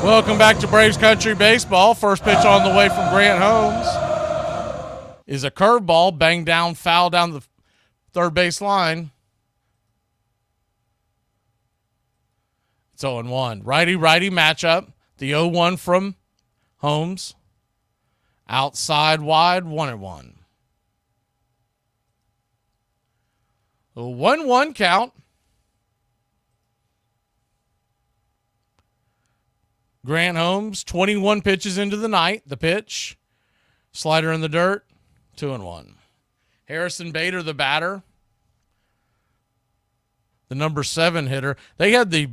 Welcome back to Braves Country Baseball. First pitch on the way from Grant Holmes is a curveball, banged down, foul down the third base line. It's 0-1. Righty-righty matchup. The 0-1 from Holmes. Outside wide, 1-1. A 1-1 count. Grant Holmes, 21 pitches into the night. The pitch, slider in the dirt, 2-1. Harrison Bader, the batter, the number 7 hitter. They had the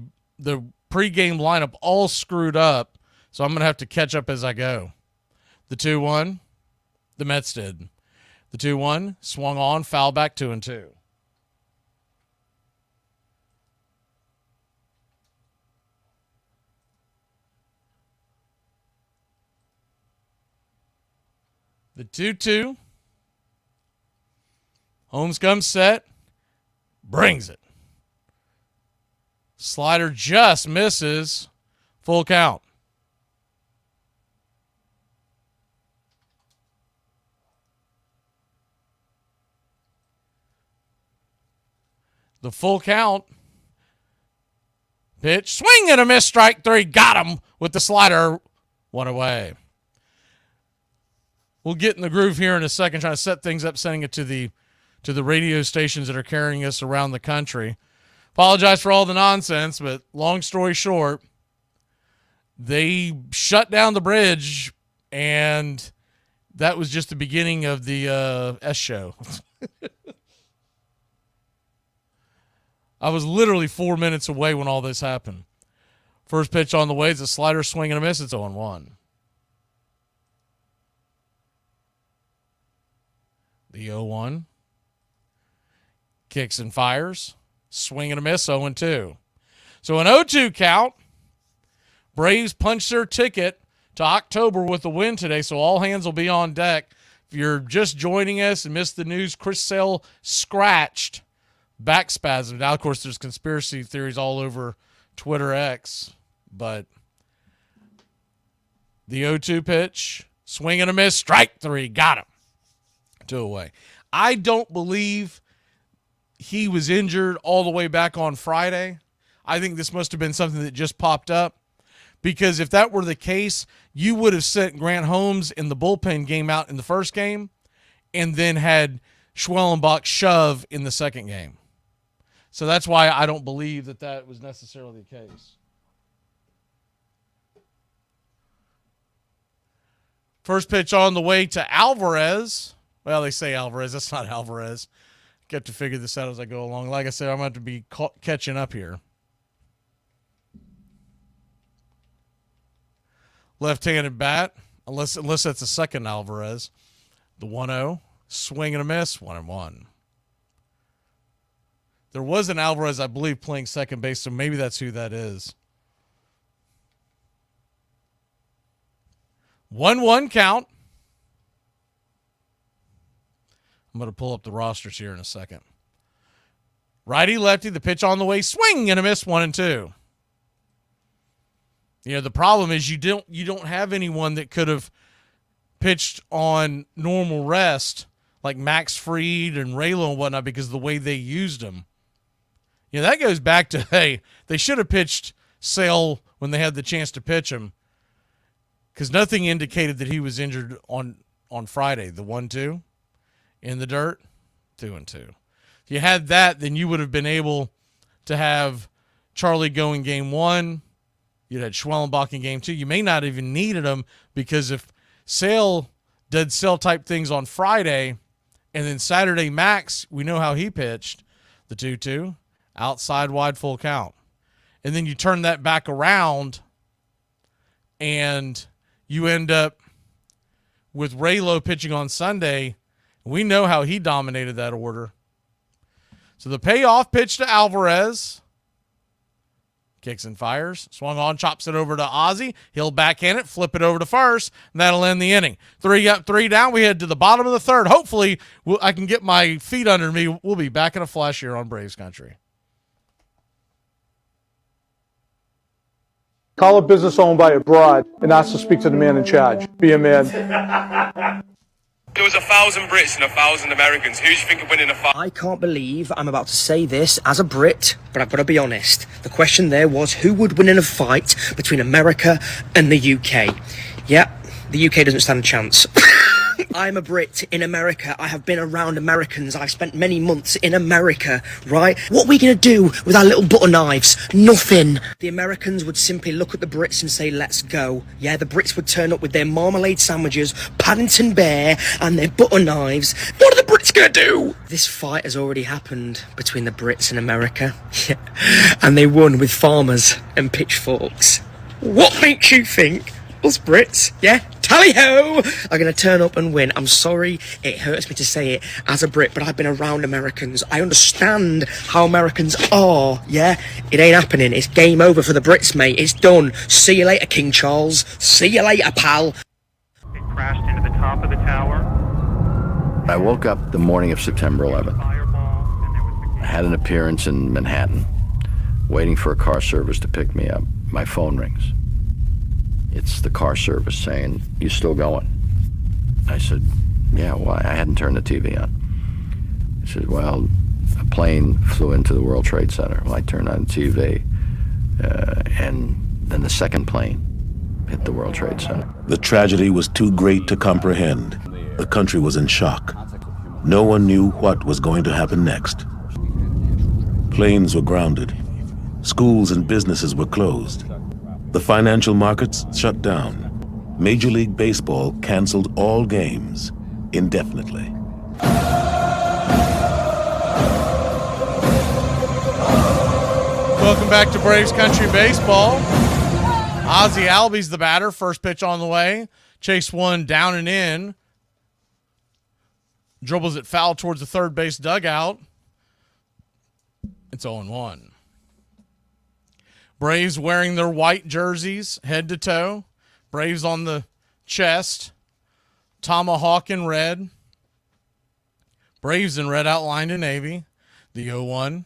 pregame lineup all screwed up, so I'm going to have to catch up as I go. The 2-1, the Mets did. The 2-1, swung on, foul back, 2-2. The 2-2. Holmes comes set. Brings it. Slider just misses. Full count. The full count. Pitch. Swing and a miss. Strike 3. Got him with the slider. 1 away. We'll get in the groove here in a second, trying to set things up, sending it to the radio stations that are carrying us around the country. Apologize for all the nonsense, but long story short, they shut down the bridge, and that was just the beginning of the S show. I was literally 4 minutes away when all this happened. First pitch on the way is a slider, swing and a miss. It's 0-1. The 0-1. Kicks and fires. Swing and a miss, 0-2. So an 0-2 count. Braves punch their ticket to October with the win today, so all hands will be on deck. If you're just joining us and missed the news, Chris Sale scratched back spasm. Now, of course, there's conspiracy theories all over Twitter X, but the 0-2 pitch, swing and a miss, strike 3, got him. 2 away. I don't believe he was injured all the way back on Friday. I think this must have been something that just popped up, because if that were the case, you would have sent Grant Holmes in the bullpen game out in the first game and then had Schwellenbach shove in the second game. So that's why I don't believe that was necessarily the case. First pitch on the way to Alvarez. Well, they say Alvarez. That's not Alvarez. Get to figure this out as I go along. Like I said, I'm going to have to be catching up here. Left-handed bat, unless that's the second Alvarez. The 1-0, swing and a miss, 1-1. There was an Alvarez, I believe, playing second base, so maybe that's who that is. 1-1 count. I'm going to pull up the rosters here in a second. Righty, lefty, the pitch on the way, swing and a miss, 1-2. You know, the problem is you don't have anyone that could have pitched on normal rest like Max Fried and Raylo and whatnot because of the way they used them. You know, that goes back to, hey, they should have pitched Sale when they had the chance to pitch him, because nothing indicated that he was injured on Friday. The 1-2. In the dirt, 2-2. If you had that, then you would have been able to have Charlie go in game 1. You'd had Schwellenbach in game 2. You may not even needed him, because if Sale did Sale type things on Friday, and then Saturday Max, we know how he pitched, the 2-2, outside wide, full count. And then you turn that back around, and you end up with Raylo pitching on Sunday. We know how he dominated that order. So the payoff pitch to Alvarez. Kicks and fires. Swung on, chops it over to Ozzie. He'll backhand it, flip it over to first, and that'll end the inning. 3 up, 3 down. We head to the bottom of the third. Hopefully, I can get my feet under me. We'll be back in a flash here on Braves Country. Call a business owned by a broad and ask to speak to the man in charge. Be a man. There was 1,000 Brits and 1,000 Americans. Who do you think would win in a fight? I can't believe I'm about to say this as a Brit, but I've got to be honest. The question there was who would win in a fight between America and the UK. Yeah, the UK doesn't stand a chance. I'm a Brit in America. I have been around Americans. I've spent many months in America, right? What are we going to do with our little butter knives? Nothing. The Americans would simply look at the Brits and say, let's go. Yeah, the Brits would turn up with their marmalade sandwiches, Paddington Bear, and their butter knives. What are the Brits going to do? This fight has already happened between the Brits and America. Yeah. And they won with farmers and pitchforks. What makes you think us Brits, yeah, tally-ho, are going to turn up and win? I'm sorry, it hurts me to say it as a Brit, but I've been around Americans. I understand how Americans are, yeah? It ain't happening. It's game over for the Brits, mate. It's done. See you later, King Charles. See you later, pal. It crashed into the top of the tower. I woke up the morning of September 11th. I had an appearance in Manhattan, waiting for a car service to pick me up. My phone rings. It's the car service saying, you still going? I said, yeah, why? I hadn't turned the TV on. He said, well, a plane flew into the World Trade Center. Well, I turned on the TV, and then the second plane hit the World Trade Center. The tragedy was too great to comprehend. The country was in shock. No one knew what was going to happen next. Planes were grounded. Schools and businesses were closed. The financial markets shut down. Major League Baseball canceled all games indefinitely. Welcome back to Braves Country Baseball. Ozzie Albies the batter. First pitch on the way. Chase one down and in. Dribbles it foul towards the third base dugout. It's 0-1. Braves wearing their white jerseys head to toe. Braves on the chest. Tomahawk in red. Braves in red outlined in navy. The 0-1.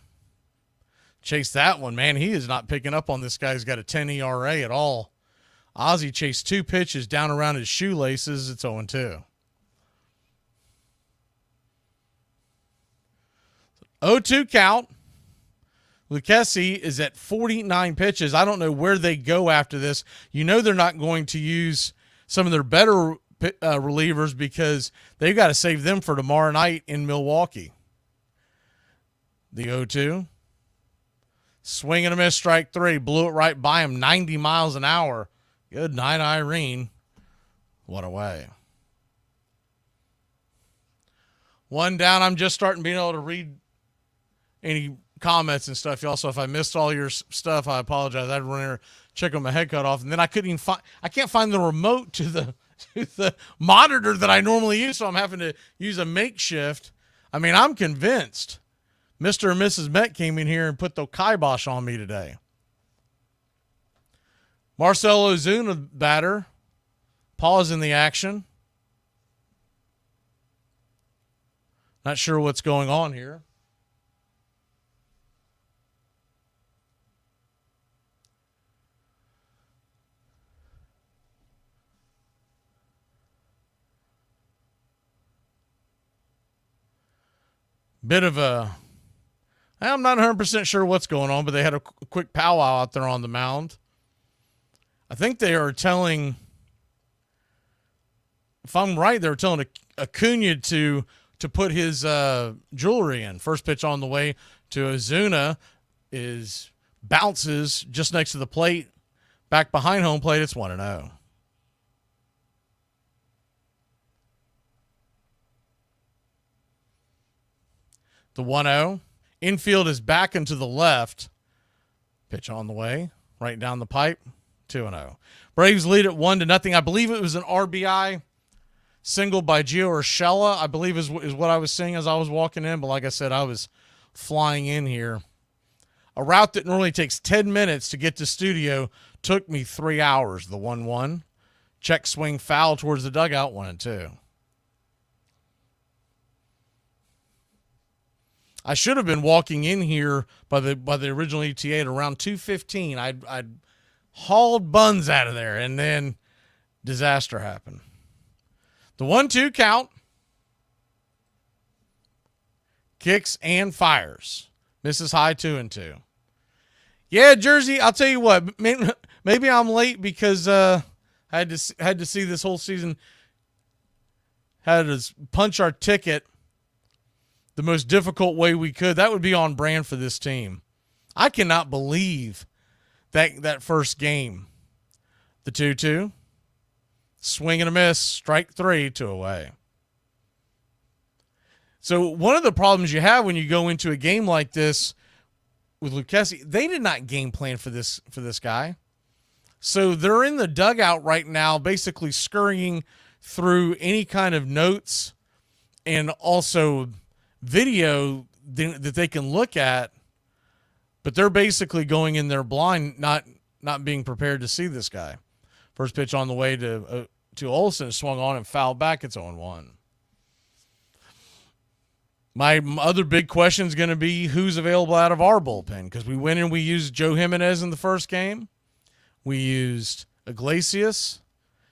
Chase that one, man. He is not picking up on this guy. He's got a 10 ERA at all. Ozzie chased two pitches down around his shoelaces. It's 0-2. 0-2 count. Lucchesi is at 49 pitches. I don't know where they go after this. You know they're not going to use some of their better relievers because they've got to save them for tomorrow night in Milwaukee. The 0-2. Swing and a miss, strike three. Blew it right by him, 90 miles an hour. Good night, Irene. What a way. One down. I'm just starting being able to read any comments and stuff, y'all. So if I missed all your stuff, I apologize. I'd run here, check on my head cut off, and then I couldn't even find. I can't find the remote to the monitor that I normally use, so I'm having to use a makeshift. I mean, I'm convinced Mr. and Mrs. Met came in here and put the kibosh on me today. Marcell Ozuna batter. Pause in the action. Not sure what's going on here. Bit of a, I'm not 100% sure what's going on, but they had a quick powwow out there on the mound. I think they are telling, if I'm right, they were telling Acuna to put his jewelry in. First pitch on the way to Ozuna is bounces just next to the plate, back behind home plate. It's 1-0. The 1-0. Infield is back and to the left. Pitch on the way. Right down the pipe. 2-0. Braves lead at 1-0. I believe it was an RBI single by Gio Urshela, I believe is what I was seeing as I was walking in. But like I said, I was flying in here. A route that normally takes 10 minutes to get to studio took me 3 hours. The 1-1. Check swing foul towards the dugout. 1-2. I should have been walking in here by the original ETA at around 2:15. I'd hauled buns out of there, and then disaster happened. The 1-2 count. Kicks and fires. Misses high 2-2. Yeah, Jersey, I'll tell you what. Maybe I'm late because I had to see this whole season. Had to punch our ticket the most difficult way we could. That would be on brand for this team. I cannot believe that first game. The 2-2. Swing and a miss. Strike 3, 2 away. So one of the problems you have when you go into a game like this with Lucchesi, they did not game plan for this guy. So they're in the dugout right now, basically scurrying through any kind of notes and also video that they can look at, but they're basically going in there blind, not being prepared to see this guy. First pitch on the way to Olsen, swung on and fouled back. It's 0-1. My other big question is going to be who's available out of our bullpen, because we went and we used Joe Jimenez in the first game. We used Iglesias.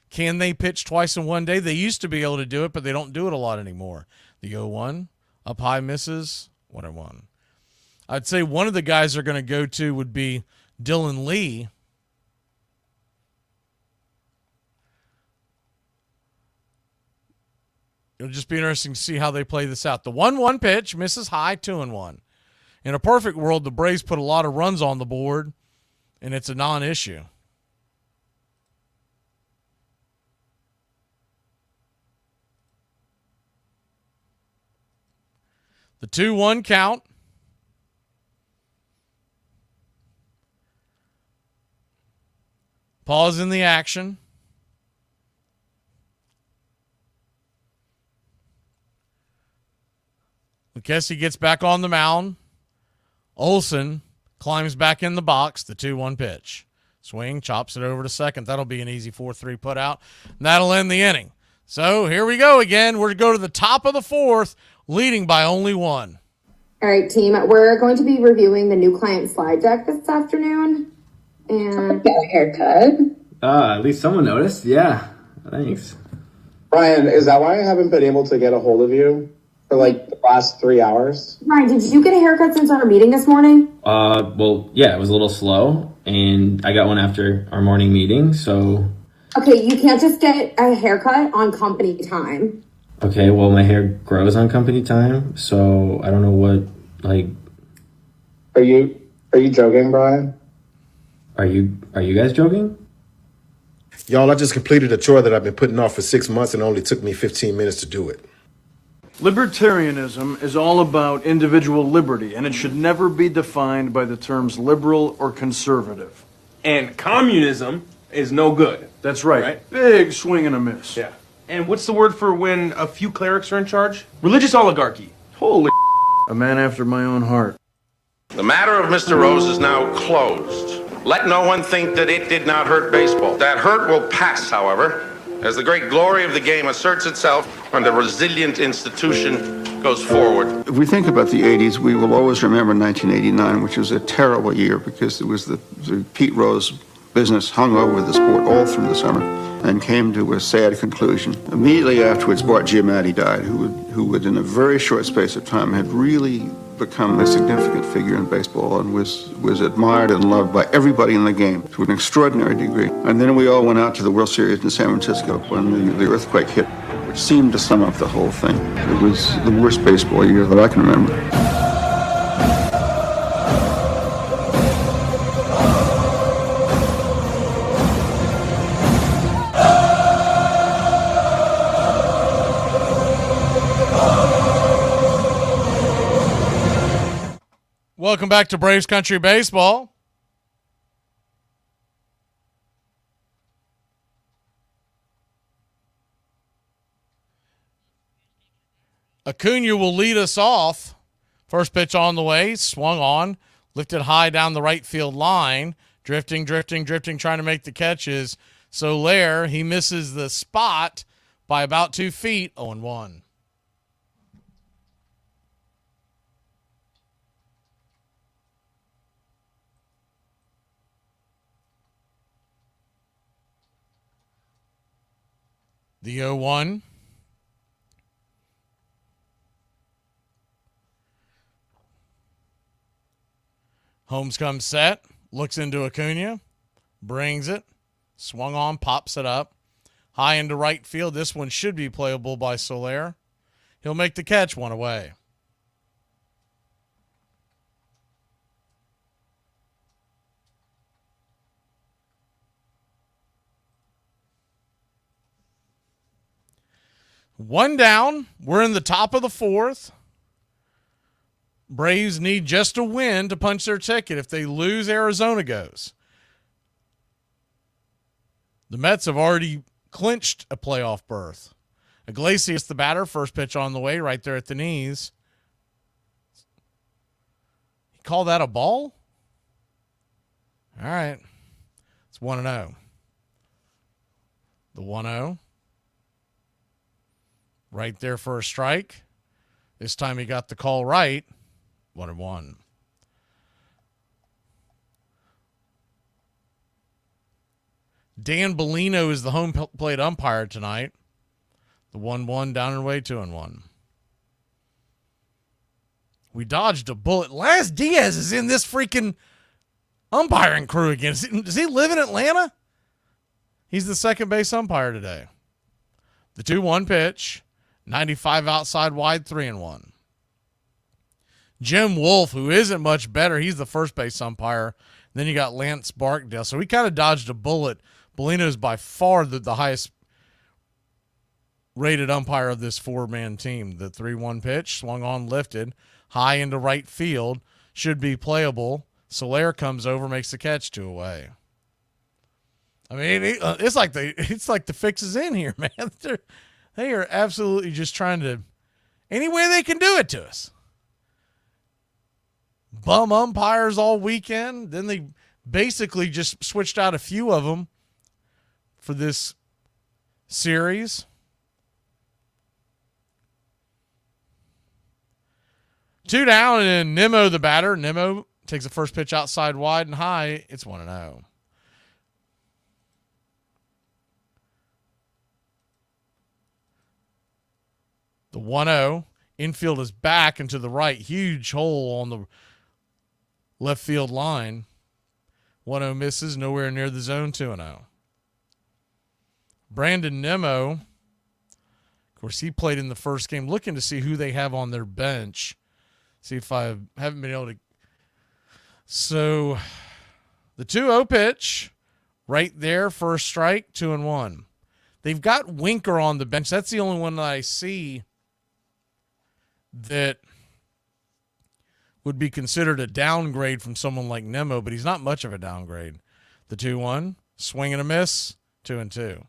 Can they pitch twice in one day? They used to be able to do it, but they don't do it a lot anymore. The 0-1, up high misses, 1-1. I'd say one of the guys they're going to go to would be Dylan Lee. It'll just be interesting to see how they play this out. The 1-1 pitch misses high, 2-1. In a perfect world, the Braves put a lot of runs on the board, and it's a non-issue. The 2-1 count. Pause in the action. Lucchesi gets back on the mound. Olsen climbs back in the box. The 2-1 pitch. Swing, chops it over to second. That'll be an easy 4-3 put out. And that'll end the inning. So here we go again. We're going to go to the top of the fourth, leading by only 1. All right, team. We're going to be reviewing the new client slide deck this afternoon. And get a haircut. At least someone noticed. Yeah, thanks. Brian, is that why I haven't been able to get a hold of you for like the last 3 hours? Ryan, did you get a haircut since our meeting this morning? Well, yeah, it was a little slow, and I got one after our morning meeting, so... Okay, you can't just get a haircut on company time. Okay, well, my hair grows on company time, so I don't know what, like... Are you joking, Brian? Are you guys joking? Y'all, I just completed a chore that I've been putting off for 6 months and it only took me 15 minutes to do it. Libertarianism is all about individual liberty, and it should never be defined by the terms liberal or conservative. And communism is no good. That's right. Big swing and a miss. Yeah. And what's the word for when a few clerics are in charge? Religious oligarchy. Holy a man after my own heart. The matter of Mr. Rose is now closed. Let no one think that it did not hurt baseball. That hurt will pass, however, as the great glory of the game asserts itself and the resilient institution goes forward. If we think about the 80s, we will always remember 1989, which was a terrible year because it was the Pete Rose business hung over the sport all through the summer and came to a sad conclusion. Immediately afterwards, Bart Giamatti died, who would in a very short space of time had really become a significant figure in baseball and was admired and loved by everybody in the game to an extraordinary degree. And then we all went out to the World Series in San Francisco when the earthquake hit, which seemed to sum up the whole thing. It was the worst baseball year that I can remember. Welcome back to Braves Country Baseball. Acuna will lead us off. First pitch on the way, swung on, lifted high down the right field line, drifting, trying to make the catches. Soler, he misses the spot by about 2 feet, 0-1. The 0-1. Holmes comes set, looks into Acuna, brings it, swung on, pops it up. High into right field. This one should be playable by Soler. He'll make the catch, one away. One down. We're in the top of the fourth. Braves need just a win to punch their ticket. If they lose, Arizona goes. The Mets have already clinched a playoff berth. Iglesias, the batter, first pitch on the way, right there at the knees. He called that a ball? All right. It's 1-0. The 1-0. Right there for a strike. This time he got the call right. 1-1. Dan Bellino is the home plate umpire tonight. The 1-1 down and away, 2-1. We dodged a bullet. Laz Diaz is in this freaking umpiring crew again. Does he live in Atlanta? He's the second base umpire today. The 2-1 pitch. 95 outside wide, 3-1. Jim Wolf, who isn't much better, he's the first base umpire. Then you got Lance Barkdale. So we kind of dodged a bullet. Bellino's by far the highest rated umpire of this four-man team. The 3-1 pitch, swung on, lifted, high into right field, should be playable. Soler comes over, makes the catch, 2 away. I mean, it's like the fix is in here, man. They are absolutely just trying to, any way they can do it to us. Bum umpires all weekend. Then they basically just switched out a few of them for this series. Two down, and Nimmo the batter. Nimmo takes the first pitch outside wide and high. It's 1-0. The 1-0. Infield is back and to the right. Huge hole on the left field line. 1-0 misses. Nowhere near the zone. 2-0. Brandon Nimmo. Of course, he played in the first game. Looking to see who they have on their bench. See if I haven't been able to. So the 2-0 pitch. Right there. First strike. 2-1. They've got Winker on the bench. That's the only one that I see that would be considered a downgrade from someone like Nimmo, but he's not much of a downgrade. The 2-1, swing and a miss, 2-2.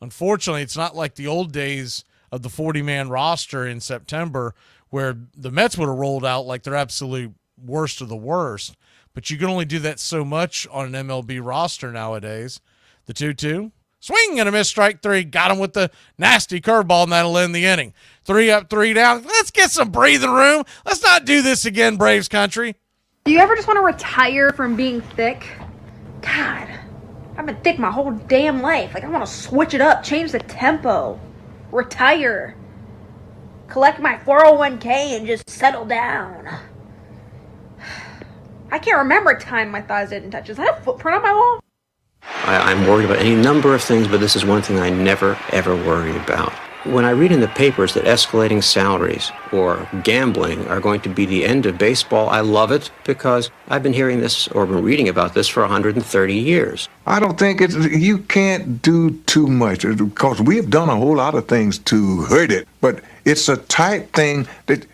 Unfortunately, it's not like the old days of the 40-man roster in September where the Mets would have rolled out like their absolute worst of the worst, but you can only do that so much on an MLB roster nowadays. The 2-2. Swing and a miss, strike 3. Got him with the nasty curveball, and that'll end the inning. 3 up, 3 down. Let's get some breathing room. Let's not do this again, Braves country. Do you ever just want to retire from being thick? God, I've been thick my whole damn life. Like, I want to switch it up, change the tempo, retire, collect my 401k, and just settle down. I can't remember a time my thighs didn't touch. Is that a footprint on my wall? I'm worried about any number of things, but this is one thing I never, ever worry about. When I read in the papers that escalating salaries or gambling are going to be the end of baseball, I love it because I've been hearing this or been reading about this for 130 years. I don't think you can't do too much because we've done a whole lot of things to hurt it, but it's a type thing that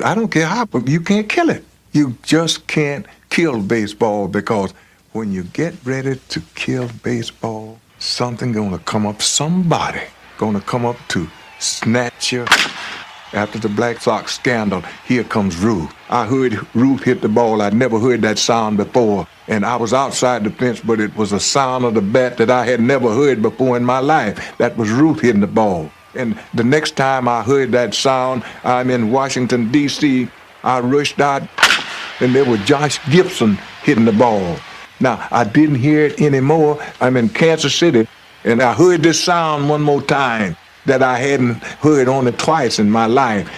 I don't care how, but you can't kill it. You just can't kill baseball because when you get ready to kill baseball, something gonna come up, somebody gonna come up to snatch you. After the Black Sox scandal, here comes Ruth. I heard Ruth hit the ball. I'd never heard that sound before. And I was outside the fence, but it was a sound of the bat that I had never heard before in my life. That was Ruth hitting the ball. And the next time I heard that sound, I'm in Washington, D.C. I rushed out, and there was Josh Gibson hitting the ball. Now, I didn't hear it anymore. I'm in Kansas City, And I heard this sound one more time that I hadn't heard only twice in my life.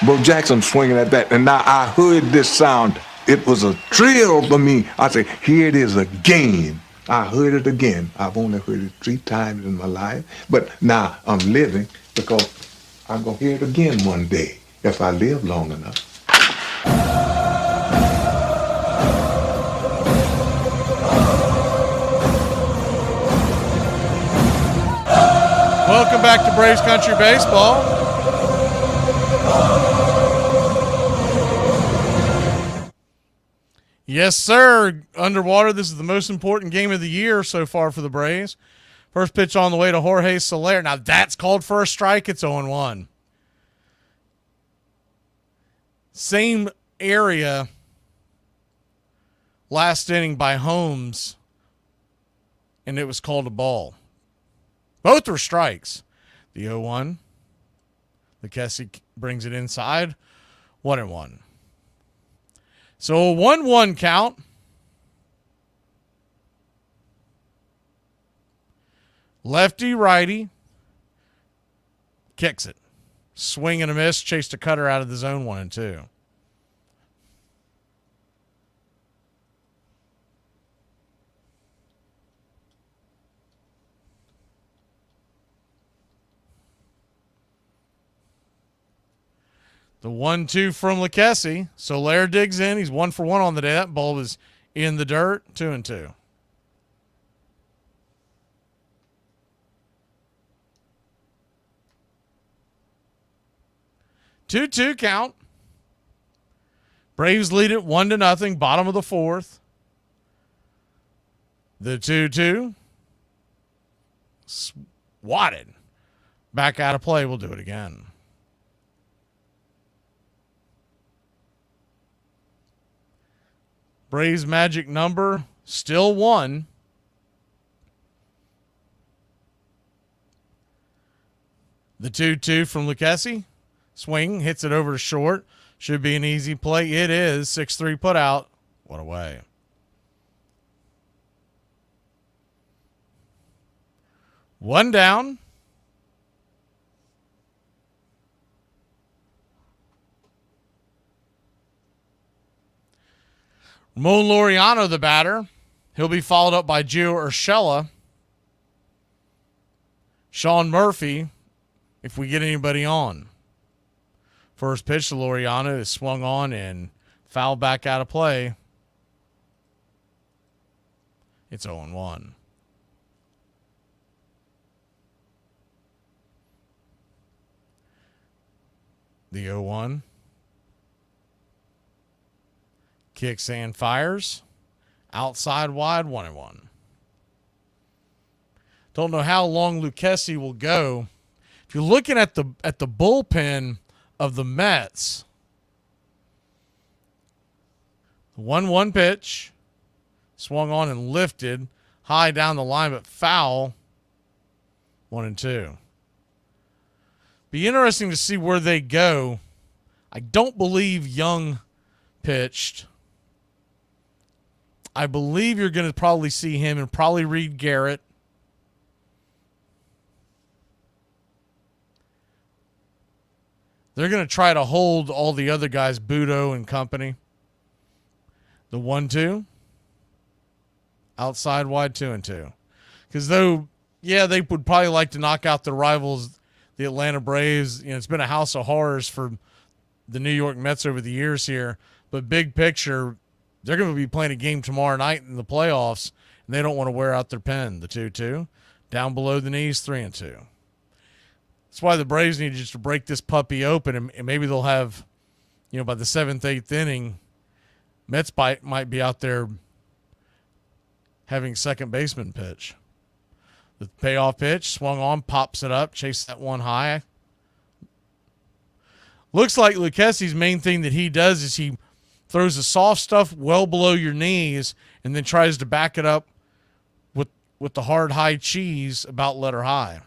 Bo Jackson swinging at that, and now I heard this sound. It was a thrill for me. I said, here it is again. I heard it again. I've only heard it 3 times in my life, but now I'm living because I'm going to hear it again one day if I live long enough. Welcome back to Braves Country Baseball. Yes, sir. Underwater, this is the most important game of the year so far for the Braves. First pitch on the way to Jorge Soler. Now, that's called for a strike. It's 0-1. Same area last inning by Holmes, and it was called a ball. Both were strikes. The 0-1. Lucchesi brings it inside. 1-1. So a 1-1 count. Lefty, righty. Kicks it. Swing and a miss. Chased a cutter out of the zone 1-2. The 1-2 from Lucchesi. Soler digs in. He's 1 for 1 on the day. That ball was in the dirt. 2-2. Two count. Braves lead it 1-0. Bottom of the 4th. The 2-2. Swatted. Back out of play. We'll do it again. Braves magic number, still 1. The 2-2 from Lucchesi. Swing, hits it over to short. Should be an easy play. It is. 6-3 put out. What a way. One down. Ramon Laureano, the batter. He'll be followed up by Gio Urshela. Sean Murphy, if we get anybody on. First pitch to Laureano is swung on and fouled back out of play. It's 0-1. The 0-1. Kicks and fires. Outside wide, 1-1. Don't know how long Lucchesi will go. If you're looking at the bullpen of the Mets, 1-1 pitch, swung on and lifted high down the line, but foul. 1-2. Be interesting to see where they go. I don't believe Young pitched. I believe you're going to probably see him and probably Reed Garrett. They're going to try to hold all the other guys, Budo and company. The 1-2. Outside wide, 2-2. Because though, yeah, they would probably like to knock out the rivals, the Atlanta Braves. You know, it's been a house of horrors for the New York Mets over the years here. But big picture, they're going to be playing a game tomorrow night in the playoffs, and they don't want to wear out their pen. The 2-2. Down below the knees, 3-2. That's why the Braves need just to break this puppy open, and maybe they'll have, you know, by the 7th, 8th inning, Mets might be out there having second baseman pitch. The payoff pitch, swung on, pops it up, chased that one high. Looks like Lucchesi's main thing that he does is he throws the soft stuff well below your knees and then tries to back it up with the hard high cheese about letter high.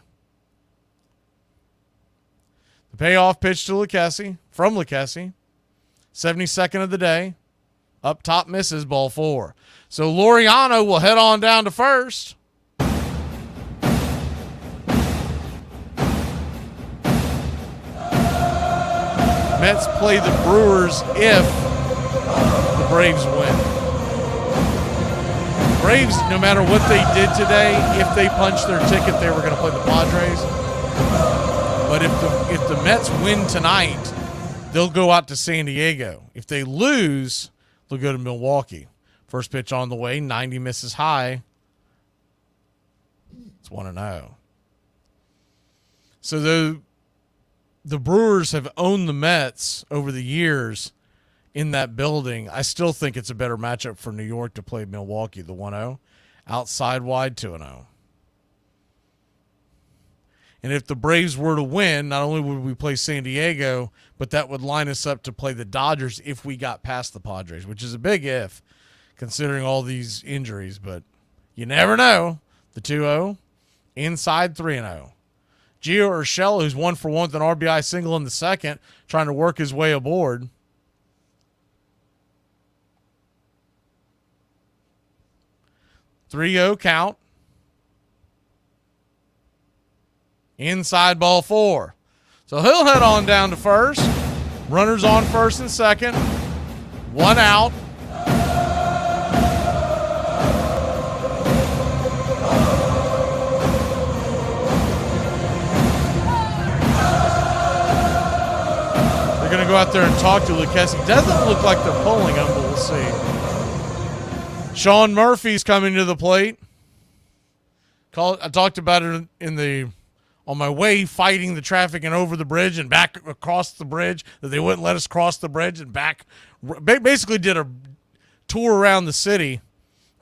The payoff pitch to Lucchesi, from Lucchesi, 72nd of the day, up top misses, ball 4. So Laureano will head on down to first. Mets play the Brewers if the Braves win. Braves, no matter what they did today, if they punched their ticket, they were going to play the Padres. But if the Mets win tonight, they'll go out to San Diego. If they lose, they'll go to Milwaukee. First pitch on the way, 90 misses high. It's 1-0. So the Brewers have owned the Mets over the years in that building. I still think it's a better matchup for New York to play Milwaukee, the 1-0. Outside wide, 2-0. And if the Braves were to win, not only would we play San Diego, but that would line us up to play the Dodgers if we got past the Padres, which is a big if, considering all these injuries. But you never know. The 2-0, inside 3-0. Gio Urshela, who's 1 for 1 with an RBI single in the second, trying to work his way aboard. 3-0 count. Inside ball 4. So he'll head on down to first. Runners on first and second. 1 out. They're going to go out there and talk to Lucchesi. Doesn't look like they're pulling him, but we'll see. Sean Murphy's coming to the plate. I talked about it on my way fighting the traffic and over the bridge and back across the bridge, that they wouldn't let us cross the bridge and back. Basically did a tour around the city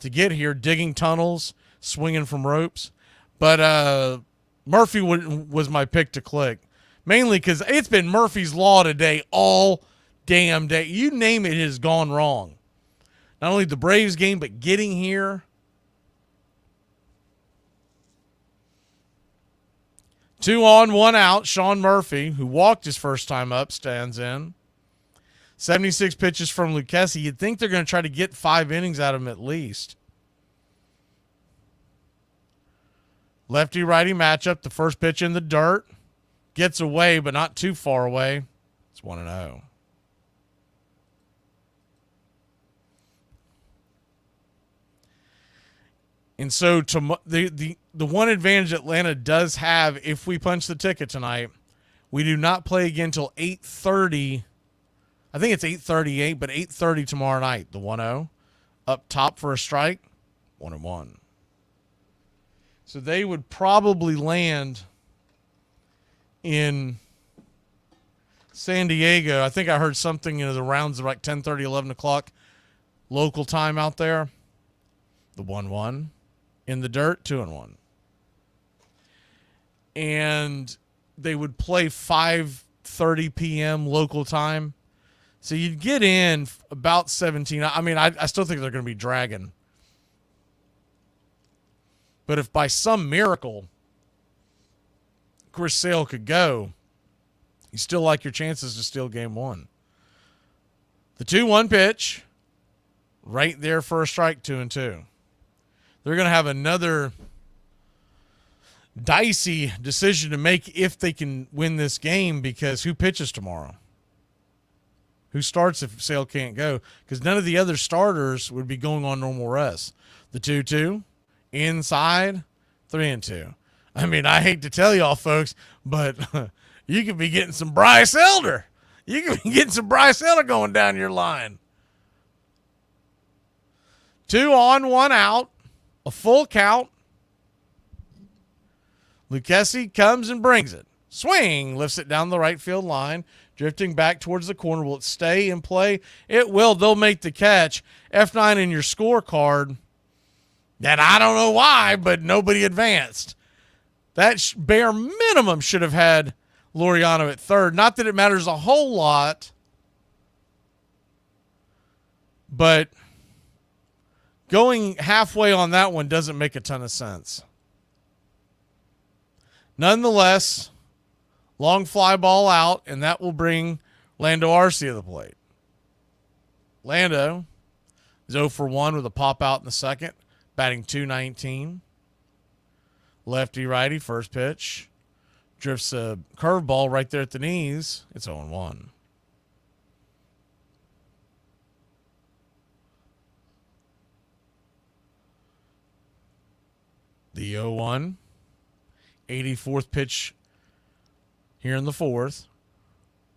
to get here, digging tunnels, swinging from ropes. But Murphy was my pick to click, mainly because it's been Murphy's Law today all damn day. You name it has gone wrong. Not only the Braves game, but getting here. 2 on, 1 out. Sean Murphy, who walked his first time up, stands in. 76 pitches from Lucchesi. You'd think they're going to try to get 5 innings out of him at least. Lefty-righty matchup. The first pitch in the dirt. Gets away, but not too far away. It's 1-0. And so the one advantage Atlanta does have, if we punch the ticket tonight, we do not play again until 8:30. I think it's 8:38, but 8:30 tomorrow night. The 1-0 up top for a strike, 1-1. So they would probably land in San Diego. I think I heard something the rounds of like 10:30, 11 o'clock local time out there. The 1-1. In the dirt, 2-1. And they would play 5:30 p.m. local time. So you'd get in about 17. I mean, I still think they're going to be dragging. But if by some miracle Chris Sale could go, you still like your chances to steal game 1. The 2-1 pitch, right there for a strike, 2-2. They're going to have another dicey decision to make if they can win this game, because who pitches tomorrow? Who starts if Sale can't go? Because none of the other starters would be going on normal rest. The 2-2, inside, 3-2. I mean, I hate to tell y'all, folks, but you could be getting some Bryce Elder. You could be getting some Bryce Elder going down your line. 2 on, 1 out. A full count. Lucchesi comes and brings it. Swing, lifts it down the right field line, drifting back towards the corner. Will it stay in play? It will. They'll make the catch. F9 in your scorecard. And I don't know why, but nobody advanced. That bare minimum should have had Laureano at third. Not that it matters a whole lot, but going halfway on that one doesn't make a ton of sense. Nonetheless, long fly ball out, and that will bring Lando Arce to the plate. Lando is 0 for 1 with a pop out in the second, batting .219. Lefty-righty, first pitch. Drifts a curveball right there at the knees. It's 0-1. The 0-1. 84th pitch here in the fourth.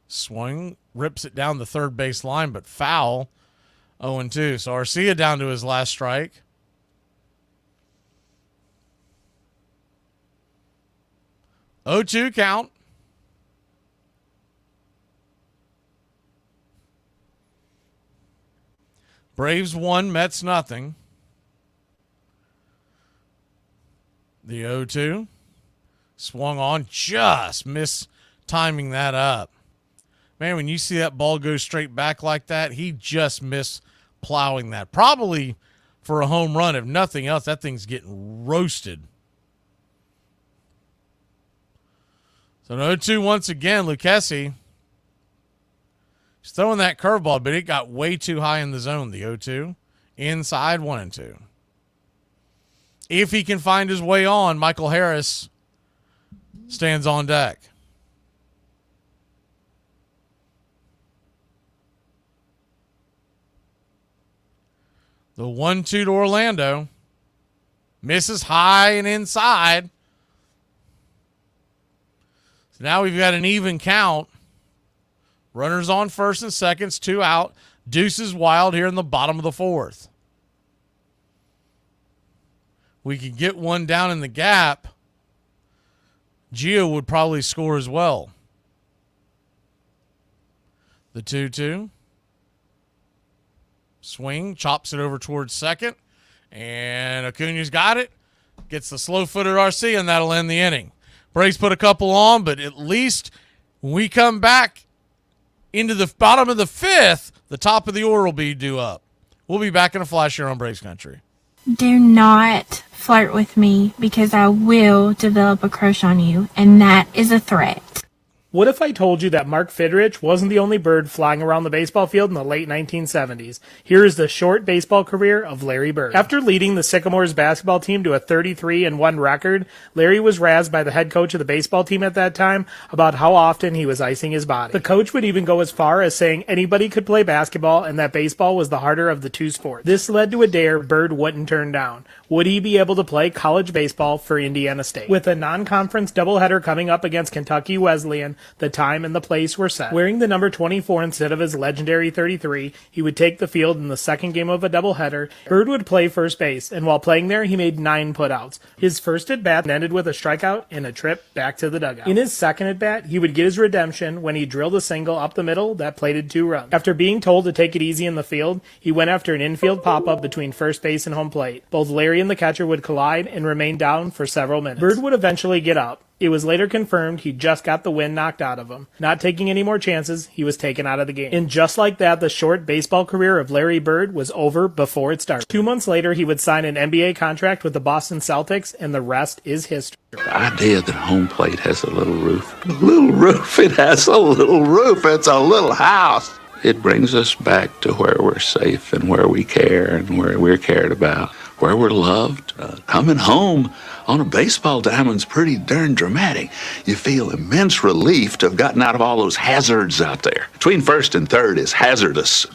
Swing, rips it down the third base line, but foul. 0-2. So Arcia down to his last strike. Oh-2 count. Braves 1, Mets nothing. The 0-2. Swung on, just miss timing that up. Man, when you see that ball go straight back like that, he just missed plowing that. Probably for a home run. If nothing else, that thing's getting roasted. So an 0-2 once again, Lucchesi. He's throwing that curveball, but it got way too high in the zone, the 0-2. Inside, 1-2. If he can find his way on, Michael Harris stands on deck. The 1-2 to Orlando. Misses high and inside. So now we've got an even count. Runners on first and seconds, 2 out. Deuces wild here in the bottom of the fourth. We could get one down in the gap. Gio would probably score as well. The 2-2. Swing, chops it over towards second. And Acuna's got it. Gets the slow-footed RC, and that'll end the inning. Braves put a couple on, but at least when we come back into the bottom of the fifth, the top of the order will be due up. We'll be back in a flash here on Braves Country. Do not flirt with me because I will develop a crush on you, and that is a threat. What if I told you that Mark Fidrich wasn't the only bird flying around the baseball field in the late 1970s? Here is the short baseball career of Larry Bird. After leading the Sycamores basketball team to a 33-1 record, Larry was razzed by the head coach of the baseball team at that time about how often he was icing his body. The coach would even go as far as saying anybody could play basketball and that baseball was the harder of the two sports. This led to a dare Bird wouldn't turn down. Would he be able to play college baseball for Indiana State? With a non-conference doubleheader coming up against Kentucky Wesleyan, the time and the place were set. Wearing the number 24 instead of his legendary 33, he would take the field in the second game of a doubleheader. Bird would play first base, and while playing there, he made 9 putouts. His first at-bat ended with a strikeout and a trip back to the dugout. In his second at-bat, he would get his redemption when he drilled a single up the middle that plated 2 runs. After being told to take it easy in the field, he went after an infield pop-up between first base and home plate. Both Larry and the catcher would collide and remain down for several minutes. Bird would eventually get up. It was later confirmed he just got the wind knocked out of him. Not taking any more chances, he was taken out of the game. And just like that, the short baseball career of Larry Bird was over before it started. 2 months later, he would sign an NBA contract with the Boston Celtics, and the rest is history. The idea that home plate has a little roof. A little roof, it has a little roof. It's a little house. It brings us back to where we're safe and where we care and where we're cared about, where we're loved. Coming home on a baseball diamond's pretty darn dramatic. You feel immense relief to have gotten out of all those hazards out there. Between first and third is hazardous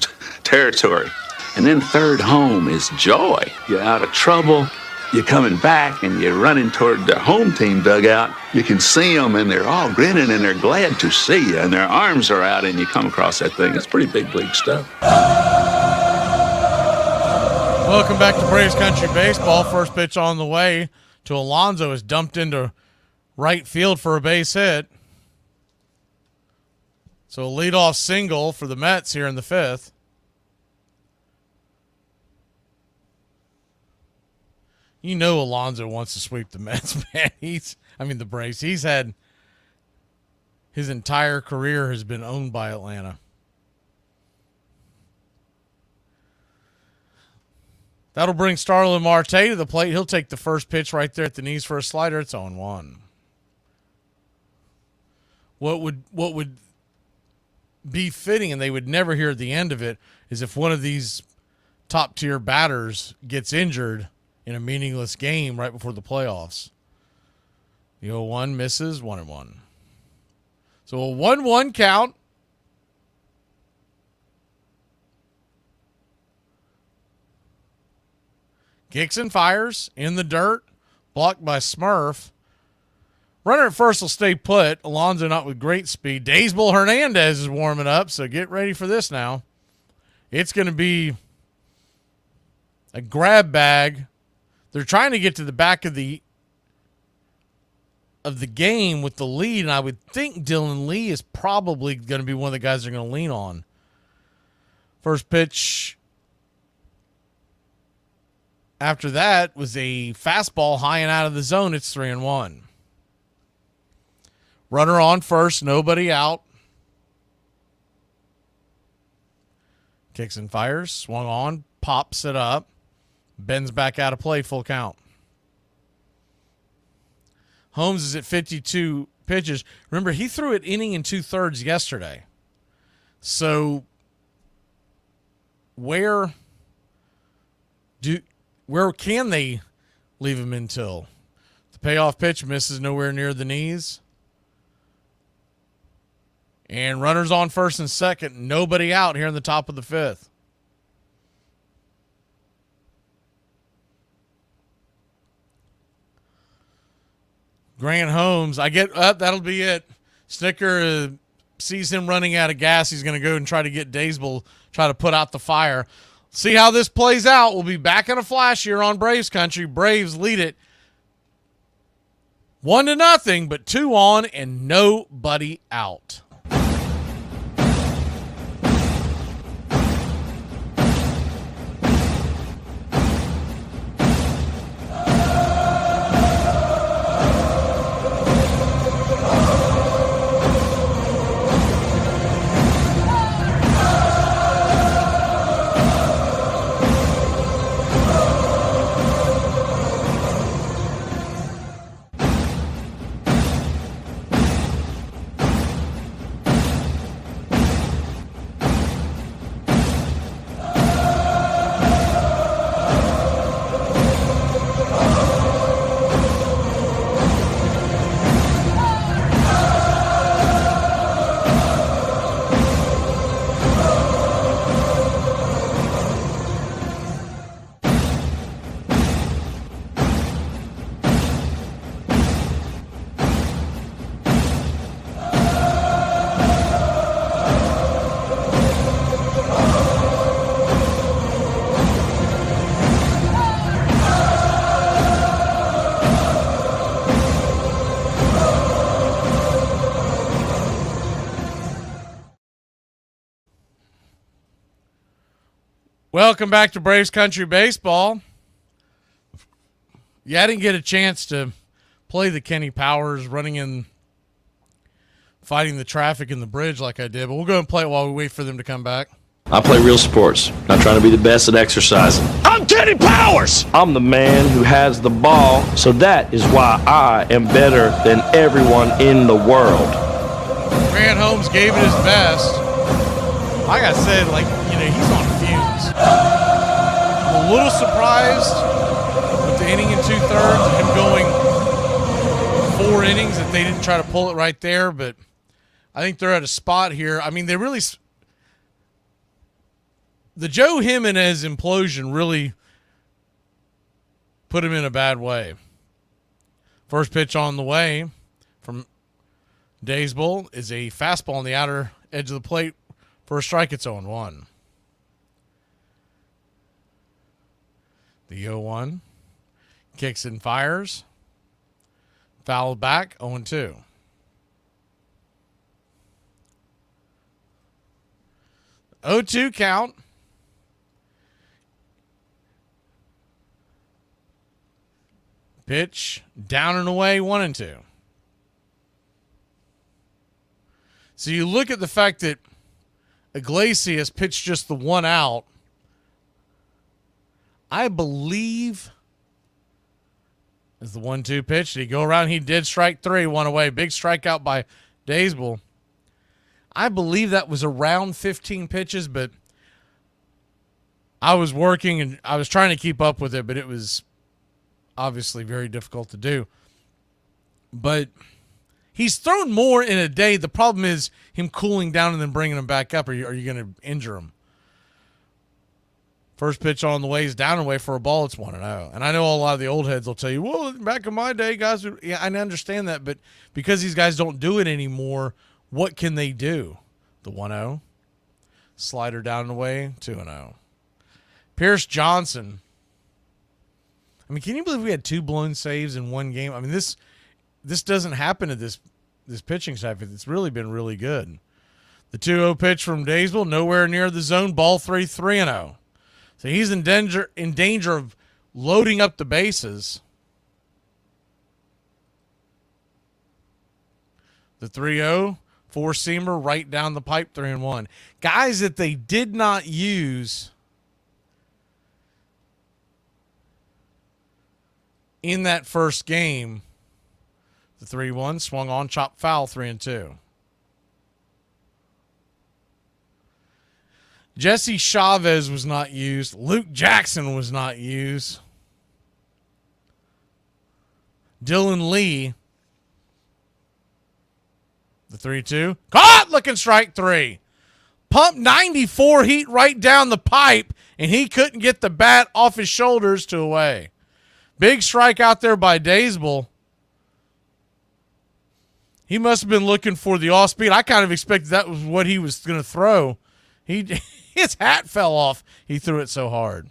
territory. And then third home is joy. You're out of trouble. You're coming back and you're running toward the home team dugout. You can see them and they're all grinning and they're glad to see you. And their arms are out and you come across that thing. It's pretty big league stuff. Welcome back to Braves Country Baseball. First pitch on the way to Alonso is dumped into right field for a base hit. So a leadoff single for the Mets here in the fifth. You know Alonso wants to sweep the Mets, man. The Braves. He's had his entire career has been owned by Atlanta. That'll bring Starlin Marte to the plate. He'll take the first pitch right there at the knees for a slider. It's 0-1. What would be fitting, and they would never hear the end of it, is if one of these top-tier batters gets injured in a meaningless game right before the playoffs. The 0-1 misses, 1-1. So a 1-1 count. Kicks and fires in the dirt. Blocked by Smurf. Runner at first will stay put. Alonso not with great speed. Daysbull Hernandez is warming up, so get ready for this now. It's going to be a grab bag. They're trying to get to the back of the game with the lead, and I would think Dylan Lee is probably going to be one of the guys they're going to lean on. First pitch after that was a fastball high and out of the zone. It's 3-1. Runner on first, nobody out. Kicks and fires, swung on, pops it up, bends back out of play, full count. Holmes is at 52 pitches. Remember, he threw an inning and 2/3 yesterday. So where can they leave him until? The payoff pitch misses nowhere near the knees. And runners on first and second. Nobody out here in the top of the fifth. Grant Holmes, that'll be it. Snicker sees him running out of gas. He's going to go and try to get Daysbull, try to put out the fire. See how this plays out. We'll be back in a flash here on Braves Country. Braves lead it 1-0, but 2 on and nobody out. Welcome back to Braves Country Baseball. Yeah, I didn't get a chance to play the Kenny Powers fighting the traffic in the bridge like I did, but we'll go and play it while we wait for them to come back. I play real sports, not trying to be the best at exercising. I'm Kenny Powers! I'm the man who has the ball, so that is why I am better than everyone in the world. Grant Holmes gave it his best. Like I said, he's on fumes. I'm a little surprised with the inning and 2/3, him going 4 innings, that they didn't try to pull it right there, but I think they're at a spot here. I mean, the Joe Jimenez implosion really put him in a bad way. First pitch on the way from Daysbull is a fastball on the outer edge of the plate for a strike. It's 0-1. The 0-1 kicks and fires. Fouled back, 0-2. Oh, 2 count. Pitch down and away, 1-2. So you look at the fact that Iglesias pitched just the 1 out. I believe is the 1-2 pitch. Did he go around? He did strike 3, 1 away. Big strikeout by Daysbull. I believe that was around 15 pitches, but I was working and I was trying to keep up with it, but it was obviously very difficult to do. But he's thrown more in a day. The problem is him cooling down and then bringing him back up. Are you going to injure him? First pitch on the way is down and away for a ball. It's 1-0. And I know a lot of the old heads will tell you, well, back in my day, guys, yeah, I understand that. But because these guys don't do it anymore, what can they do? The 1-0. Slider down and away, 2-0. Pierce Johnson. I mean, can you believe we had 2 blown saves in one game? I mean, this doesn't happen to this pitching staff. It's really been really good. The 2-0 pitch from Daysville, nowhere near the zone. Ball 3, 3-0. So he's in danger of loading up the bases. The 3-0, 4-seamer right down the pipe, 3-1. Guys that they did not use in that first game. The 3-1 swung on, chopped foul, 3-2. Jesse Chavez was not used. Luke Jackson was not used. Dylan Lee. The 3-2. Caught! Looking strike 3. Pumped 94 heat right down the pipe, and he couldn't get the bat off his shoulders to away. Big strike out there by Daysville. He must have been looking for the off speed. I kind of expected that was what he was going to throw. His hat fell off. He threw it so hard.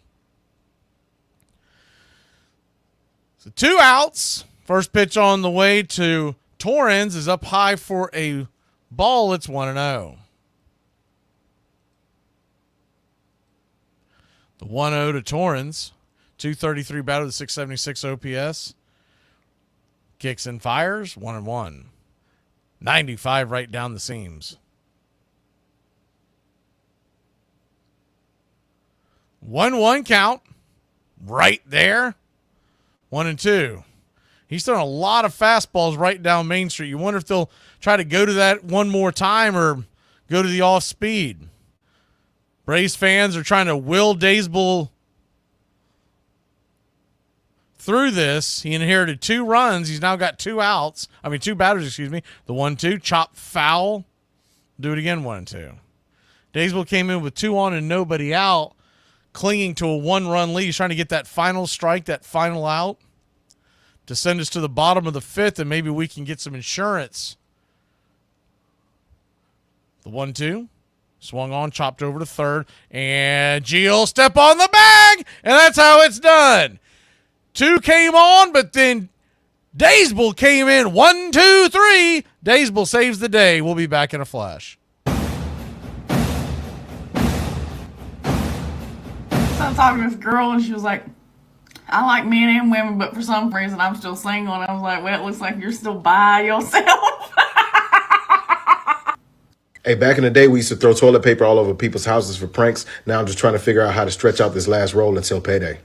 So 2 outs. First pitch on the way to Torrens is up high for a ball. It's 1-0. The 1-0 to Torrens. 233 batter with 676 OPS. Kicks and fires. 1-1. 95 right down the seams. 1-1 count. Right there. 1-2. He's throwing a lot of fastballs right down Main Street. You wonder if they'll try to go to that one more time or go to the off speed. Braves fans are trying to will Daysville through this. He inherited 2 runs. He's now got 2 outs. 2 batters, excuse me. The 1-2, chop foul. Do it again, 1-2. Daysville came in with 2 on and nobody out, clinging to a 1-run lead. He's trying to get that final strike, that final out, to send us to the bottom of the 5th, and maybe we can get some insurance. The 1-2. Swung on, chopped over to third, and Gio step on the bag, and that's how it's done. 2 came on, but then Daysville came in. 1, 2, 3. Daysville saves the day. We'll be back in a flash. So I was talking to this girl, and she was like, I like men and women, but for some reason I'm still single. And I was like, well, it looks like you're still by yourself. Hey, back in the day, we used to throw toilet paper all over people's houses for pranks. Now I'm just trying to figure out how to stretch out this last roll until payday.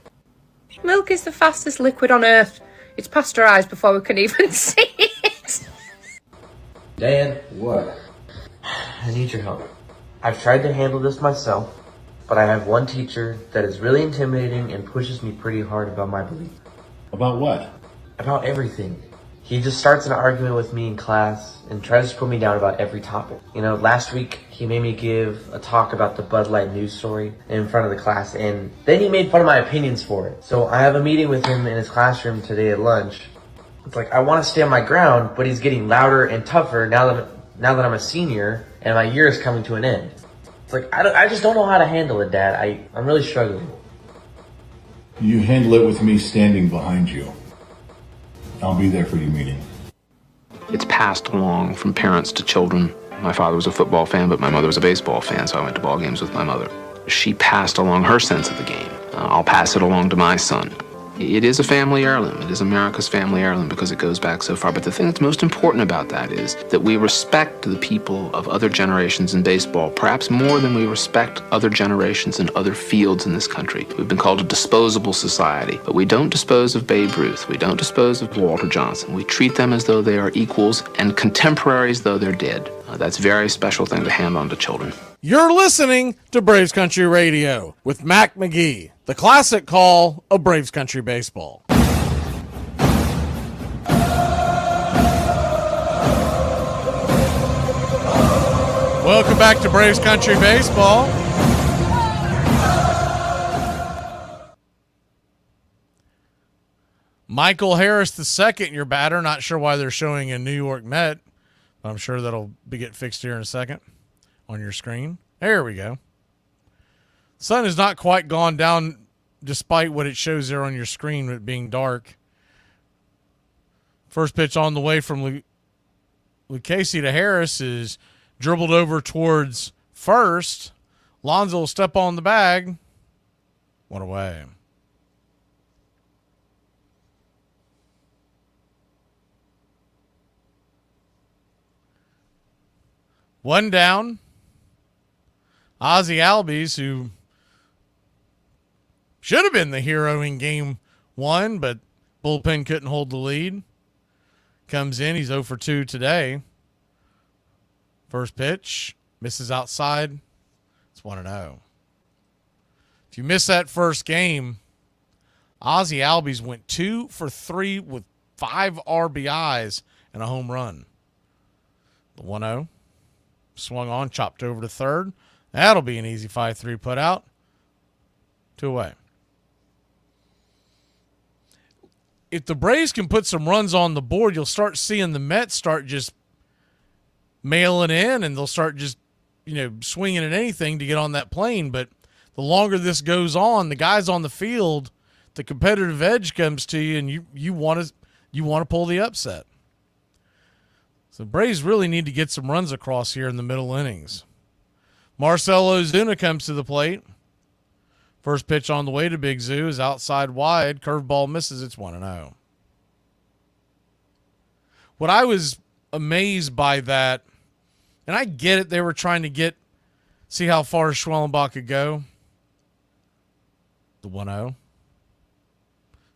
Milk is the fastest liquid on earth. It's pasteurized before we can even see it. Dan, what? I need your help. I've tried to handle this myself, but I have one teacher that is really intimidating and pushes me pretty hard about my belief. About what? About everything. He just starts an argument with me in class and tries to put me down about every topic. You know, last week he made me give a talk about the Bud Light news story in front of the class, and then he made fun of my opinions for it. So I have a meeting with him in his classroom today at lunch. It's like I want to stand my ground, but he's getting louder and tougher now that I'm a senior and my year is coming to an end. It's like I just don't know how to handle it, Dad. I'm really struggling. You handle it with me standing behind you. I'll be there for your meeting. It's passed along from parents to children. My father was a football fan, but my mother was a baseball fan, so I went to ball games with my mother. She passed along her sense of the game. I'll pass it along to my son. It is a family heirloom. It is America's family heirloom because it goes back so far. But the thing that's most important about that is that we respect the people of other generations in baseball, perhaps more than we respect other generations in other fields in this country. We've been called a disposable society, but we don't dispose of Babe Ruth. We don't dispose of Walter Johnson. We treat them as though they are equals and contemporaries though they're dead. That's a very special thing to hand on to children. You're listening to Braves Country Radio with Mac Magee, the classic call of Braves Country baseball. Welcome back to Braves Country baseball. Michael Harris II, your batter. Not sure why they're showing a New York Met, but I'm sure that'll get fixed here in a second on your screen. There we go. Sun has not quite gone down despite what it shows there on your screen with it being dark. First pitch on the way from Lucchesi to Harris is dribbled over towards first. Lonzo will step on the bag. One away. One down. Ozzie Albies, who should have been the hero in game 1, but bullpen couldn't hold the lead. Comes in. He's 0 for 2 today. First pitch. Misses outside. It's 1-0. If you miss that first game, Ozzie Albies went 2 for 3 with 5 RBIs and a home run. The 1-0. Swung on, chopped over to third. That'll be an easy 5-3 put out. 2 away. If the Braves can put some runs on the board, you'll start seeing the Mets start just mailing in, and they'll start just, swinging at anything to get on that plane. But the longer this goes on, the guys on the field, the competitive edge comes to you, and you want to pull the upset. So the Braves really need to get some runs across here in the middle innings. Marcell Ozuna comes to the plate. First pitch on the way to Big Zoo is outside wide. Curveball misses. It's 1-0. What I was amazed by that, and I get it, they were trying to see how far Schwellenbach could go. The 1-0.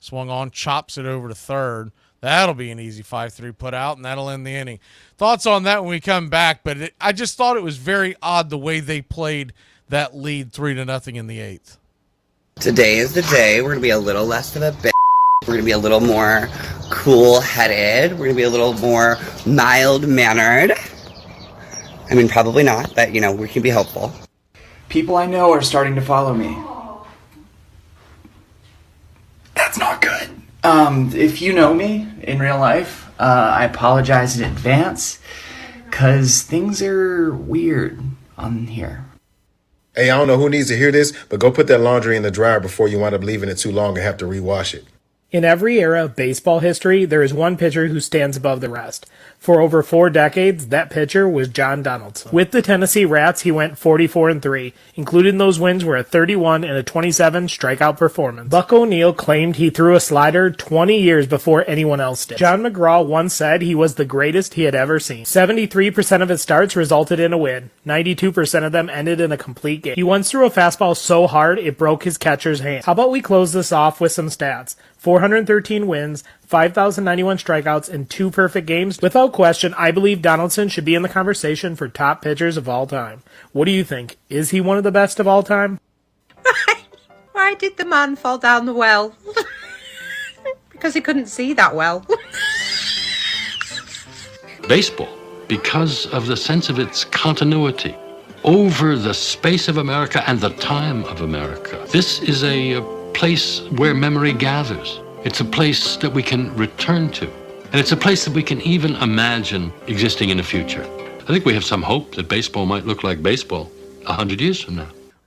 Swung on, chops it over to third. That'll be an easy 5-3 put out, and that'll end the inning. Thoughts on that when we come back, but I just thought it was very odd the way they played that lead 3-0 in the 8th. Today is the day. We're going to be a little less of a bitch. We're going to be a little more cool-headed. We're going to be a little more mild-mannered. I mean, probably not, but, we can be hopeful. People I know are starting to follow me. That's not good. If you know me in real life, I apologize in advance, because things are weird on here. Hey, I don't know who needs to hear this, but go put that laundry in the dryer before you wind up leaving it too long and have to rewash it. In every era of baseball history, there is one pitcher who stands above the rest. For over 4 decades, that pitcher was John Donaldson. With the Tennessee Rats, he went 44-3, including those wins were a 31 and a 27 strikeout performance. Buck O'Neil claimed he threw a slider 20 years before anyone else did. John McGraw once said he was the greatest he had ever seen. 73% of his starts resulted in a win. 92% of them ended in a complete game. He once threw a fastball so hard it broke his catcher's hand. How about we close this off with some stats? 413 wins, 5,091 strikeouts, and 2 perfect games. Without question, I believe Donaldson should be in the conversation for top pitchers of all time. What do you think? Is he one of the best of all time? Why did the man fall down the well? Because he couldn't see that well. Baseball, because of the sense of its continuity over the space of America and the time of America. This is a place where memory gathers. It's a place that we can return to. And it's a place that we can even imagine existing in the future. I think we have some hope that baseball might look like baseball 100 years from now.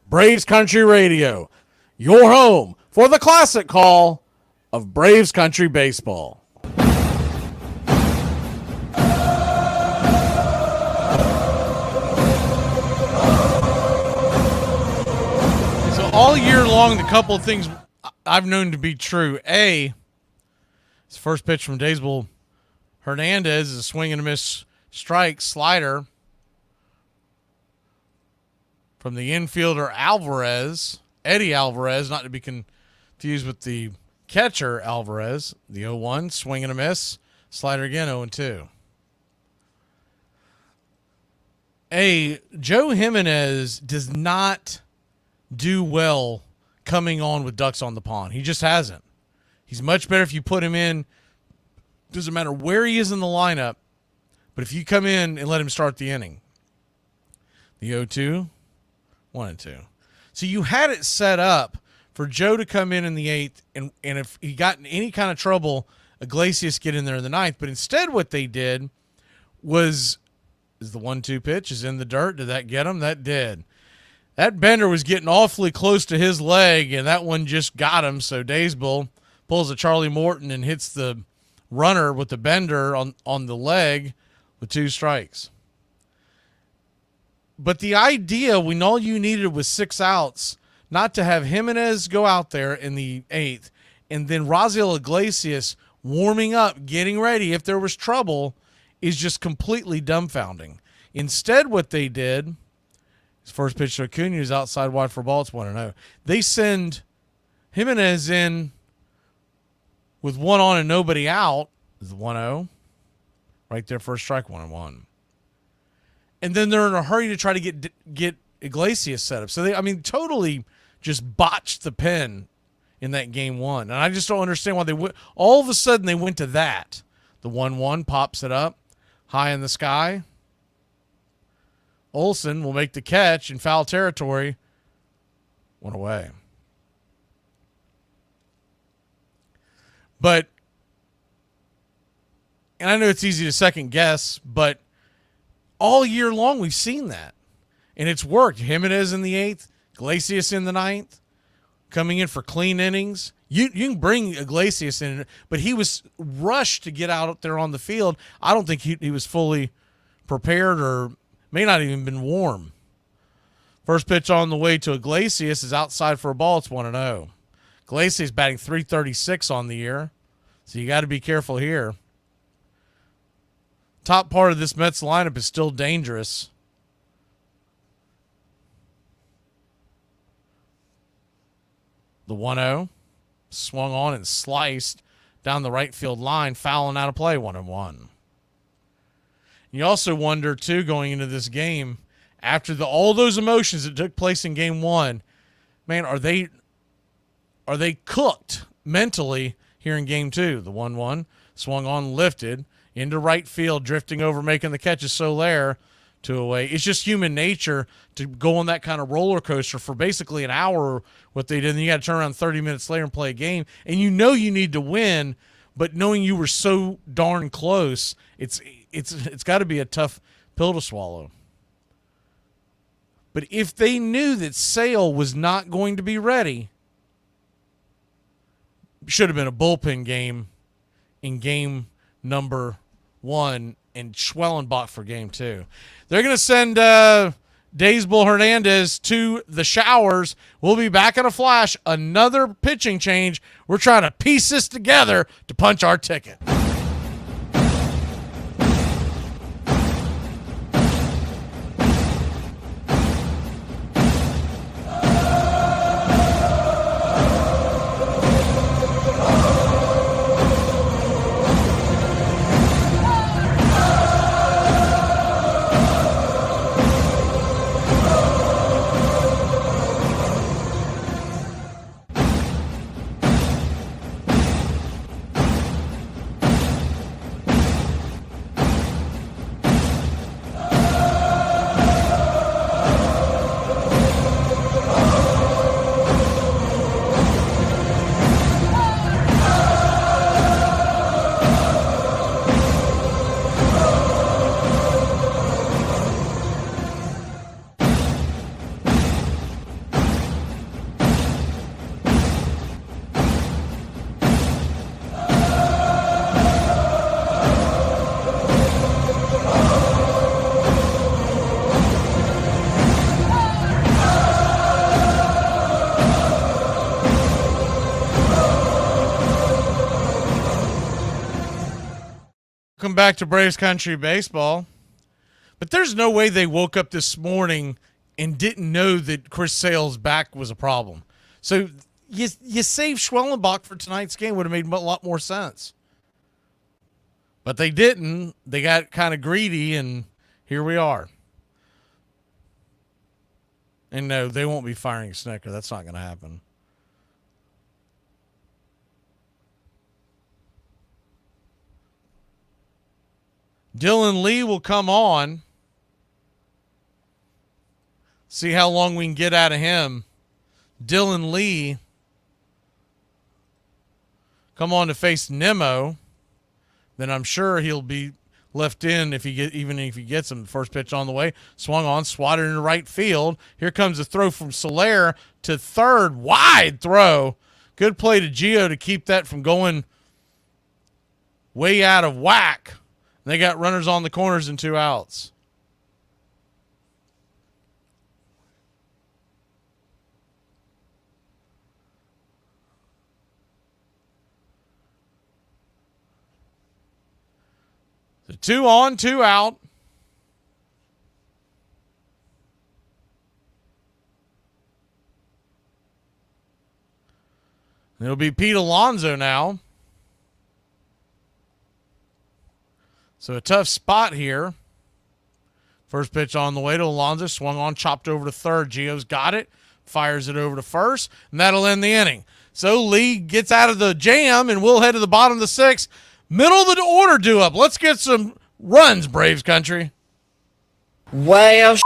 Braves Country Radio, your home for the classic call of Braves Country Baseball. So all year long, the couple of things I've known to be true. A, his first pitch from Daysville Hernandez is a swing and a miss strike slider from the infielder Alvarez, Eddie Alvarez, not to be confused with the catcher Alvarez. The 0-1, swing and a miss, slider again, 0-2. A, Joe Jimenez does not do well coming on with ducks on the pond. He just hasn't. He's much better if you put him in. Doesn't matter where he is in the lineup, but if you come in and let him start the inning. The 0-2, 1-2. So you had it set up for Joe to come in the 8th, and if he got in any kind of trouble, Iglesias get in there in the 9th. But instead what they did is the 1-2 pitch is in the dirt. Did that get him? That did. That bender was getting awfully close to his leg, and that one just got him. So Daysbull pulls a Charlie Morton and hits the runner with the bender on the leg with 2 strikes. But the idea, when all you needed was 6 outs, not to have Jimenez go out there in the 8th, and then Raziel Iglesias warming up, getting ready if there was trouble, is just completely dumbfounding. Instead, what they did, his first pitch to Acuna is outside wide for ball. It's 1-0. They send Jimenez in with 1 on and nobody out. Is 1-0. Right there, first strike, 1-1. And then they're in a hurry to try to get Iglesias set up. So they, totally just botched the pen in that game 1. And I just don't understand why they went. All of a sudden they went to that. The 1-1 pops it up high in the sky. Olsen will make the catch in foul territory. 1 away. But, and I know it's easy to second guess, but all year long we've seen that. And it's worked. Jimenez in the 8th, Iglesias in the 9th, coming in for clean innings. You can bring Iglesias in, but he was rushed to get out there on the field. I don't think he was fully prepared, or may not even been warm. First pitch on the way to Iglesias is outside for a ball. It's 1-0. Iglesias batting .336 on the year, so you got to be careful here. Top part of this Mets lineup is still dangerous. The 1-0 swung on and sliced down the right field line, fouling out of play, 1-1. You also wonder, too, going into this game, after all those emotions that took place in game 1, man, are they cooked mentally here in game 2? The 1-1 swung on, lifted into right field, drifting over, making the catch is Soler, 2 away. It's just human nature to go on that kind of roller coaster for basically an hour, what they did, and you got to turn around 30 minutes later and play a game, and you know you need to win, but knowing you were so darn close, it's got to be a tough pill to swallow. But if they knew that Sale was not going to be ready, should have been a bullpen game in game number 1 and Schwellenbach for game 2. They're going to send Daysbull Hernandez to the showers. We'll be back in a flash. Another pitching change. We're trying to piece this together to punch our ticket. Welcome back to Braves Country Baseball. But there's no way they woke up this morning and didn't know that Chris Sale's back was a problem. So you save Schwellenbach for tonight's game would have made a lot more sense. But they didn't. They got kind of greedy, and here we are. And no, they won't be firing Snicker. That's not going to happen. Dylan Lee will come on. See how long we can get out of him. Dylan Lee come on to face Nemo, then I'm sure he'll be left in if he gets him. First pitch on the way, swung on, swatted into right field. Here comes a throw from Soler to third, wide throw. Good play to Gio to keep that from going way out of whack. They got runners on the corners and 2 outs. So 2 on, 2 out. It'll be Pete Alonso now. So a tough spot here. First pitch on the way to Alonso. Swung on, chopped over to third. Gio's got it. Fires it over to first. And that'll end the inning. So Lee gets out of the jam, and we'll head to the bottom of the 6th. Middle of the order due up. Let's get some runs, Braves country. Well,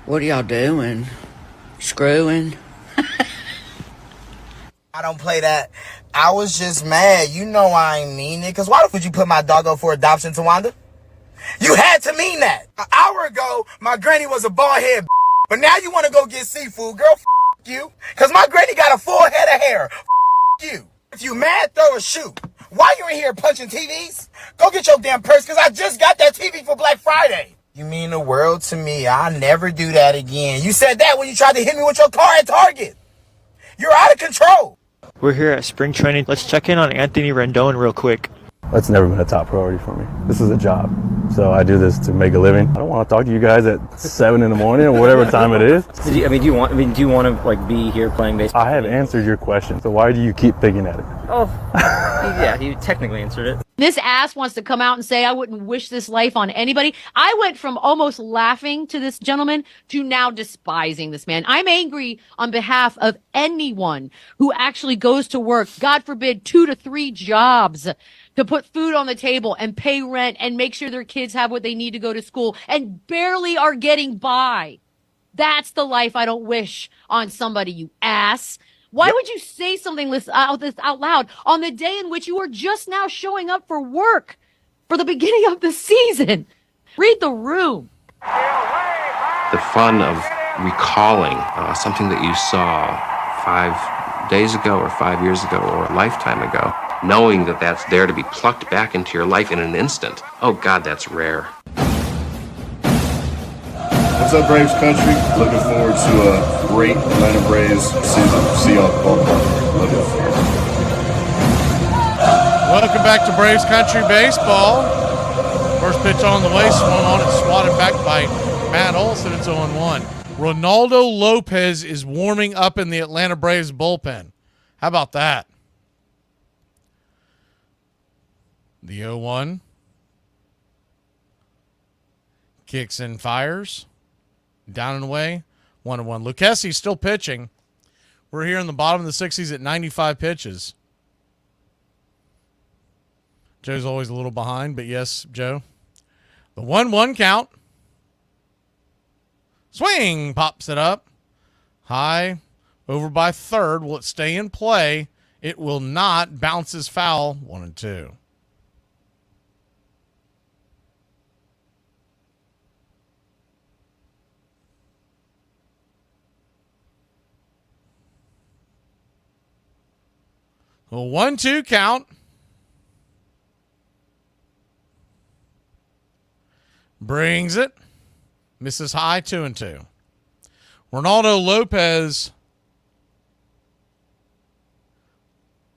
what are y'all doing? Screwing? I don't play that. I was just mad. You know I ain't mean it. Because why would you put my dog up for adoption, Tawanda? You had to mean that. An hour ago, my granny was a bald head, but now you want to go get seafood. Girl, you. Because my granny got a full head of hair. You. If you mad, throw a shoe. Why you in here punching TVs? Go get your damn purse, because I just got that TV for Black Friday. You mean the world to me. I'll never do that again. You said that when you tried to hit me with your car at Target. You're out of control. We're here at spring training. Let's check in on Anthony Rendon real quick. That's never been a top priority for me. This is a job. So I do this to make a living. I don't want to talk to you guys at 7 in the morning or whatever time it is. Do you want to be here playing baseball? I have answered your question. So why do you keep picking at it? Oh, yeah, you technically answered it. This ass wants to come out and say, I wouldn't wish this life on anybody. I went from almost laughing to this gentleman to now despising this man. I'm angry on behalf of anyone who actually goes to work, God forbid, 2 to 3 jobs to put food on the table and pay rent and make sure their kids have what they need to go to school and barely are getting by. That's the life I don't wish on somebody, you ass. Why would you say something this out loud on the day in which you are just now showing up for work for the beginning of the season? Read the room. The fun of recalling something that you saw 5 days ago or 5 years ago or a lifetime ago, knowing that that's there to be plucked back into your life in an instant. Oh, God, that's rare. What's up, Braves country? Looking forward to a great Atlanta Braves season. See y'all at the ballpark. Love y'all. Welcome back to Braves country baseball. First pitch on the way, swung on and swatted back by Matt Olson. It's 0-1. Ronaldo Lopez is warming up in the Atlanta Braves bullpen. How about that? The 0-1. Kicks and fires. Down and away. 1-1. Lucchesi's still pitching. We're here in the bottom of the 60s at 95 pitches. Joe's always a little behind, but yes, Joe. The 1-1 count. Swing. Pops it up. High. Over by third. Will it stay in play? It will not. Bounces foul. 1-2. A 1-2 count. Brings it. Misses high, 2-2. Ronaldo Lopez.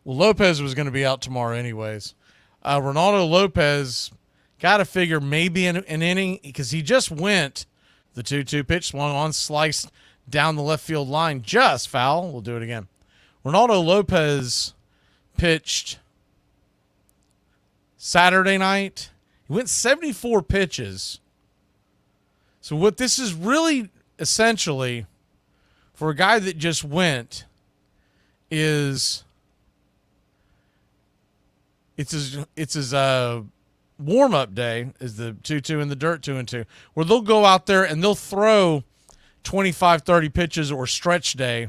Well, Lopez was going to be out tomorrow anyways. Ronaldo Lopez, got to figure maybe an inning because he just went. The 2-2 pitch swung on, sliced down the left field line. Just foul. We'll do it again. Ronaldo Lopez pitched Saturday night. He went 74 pitches. So what this is really essentially for a guy that just went is it's his warm-up day is the 2-2 in the dirt 2-2 where they'll go out there and they'll throw 25, 30 pitches or stretch day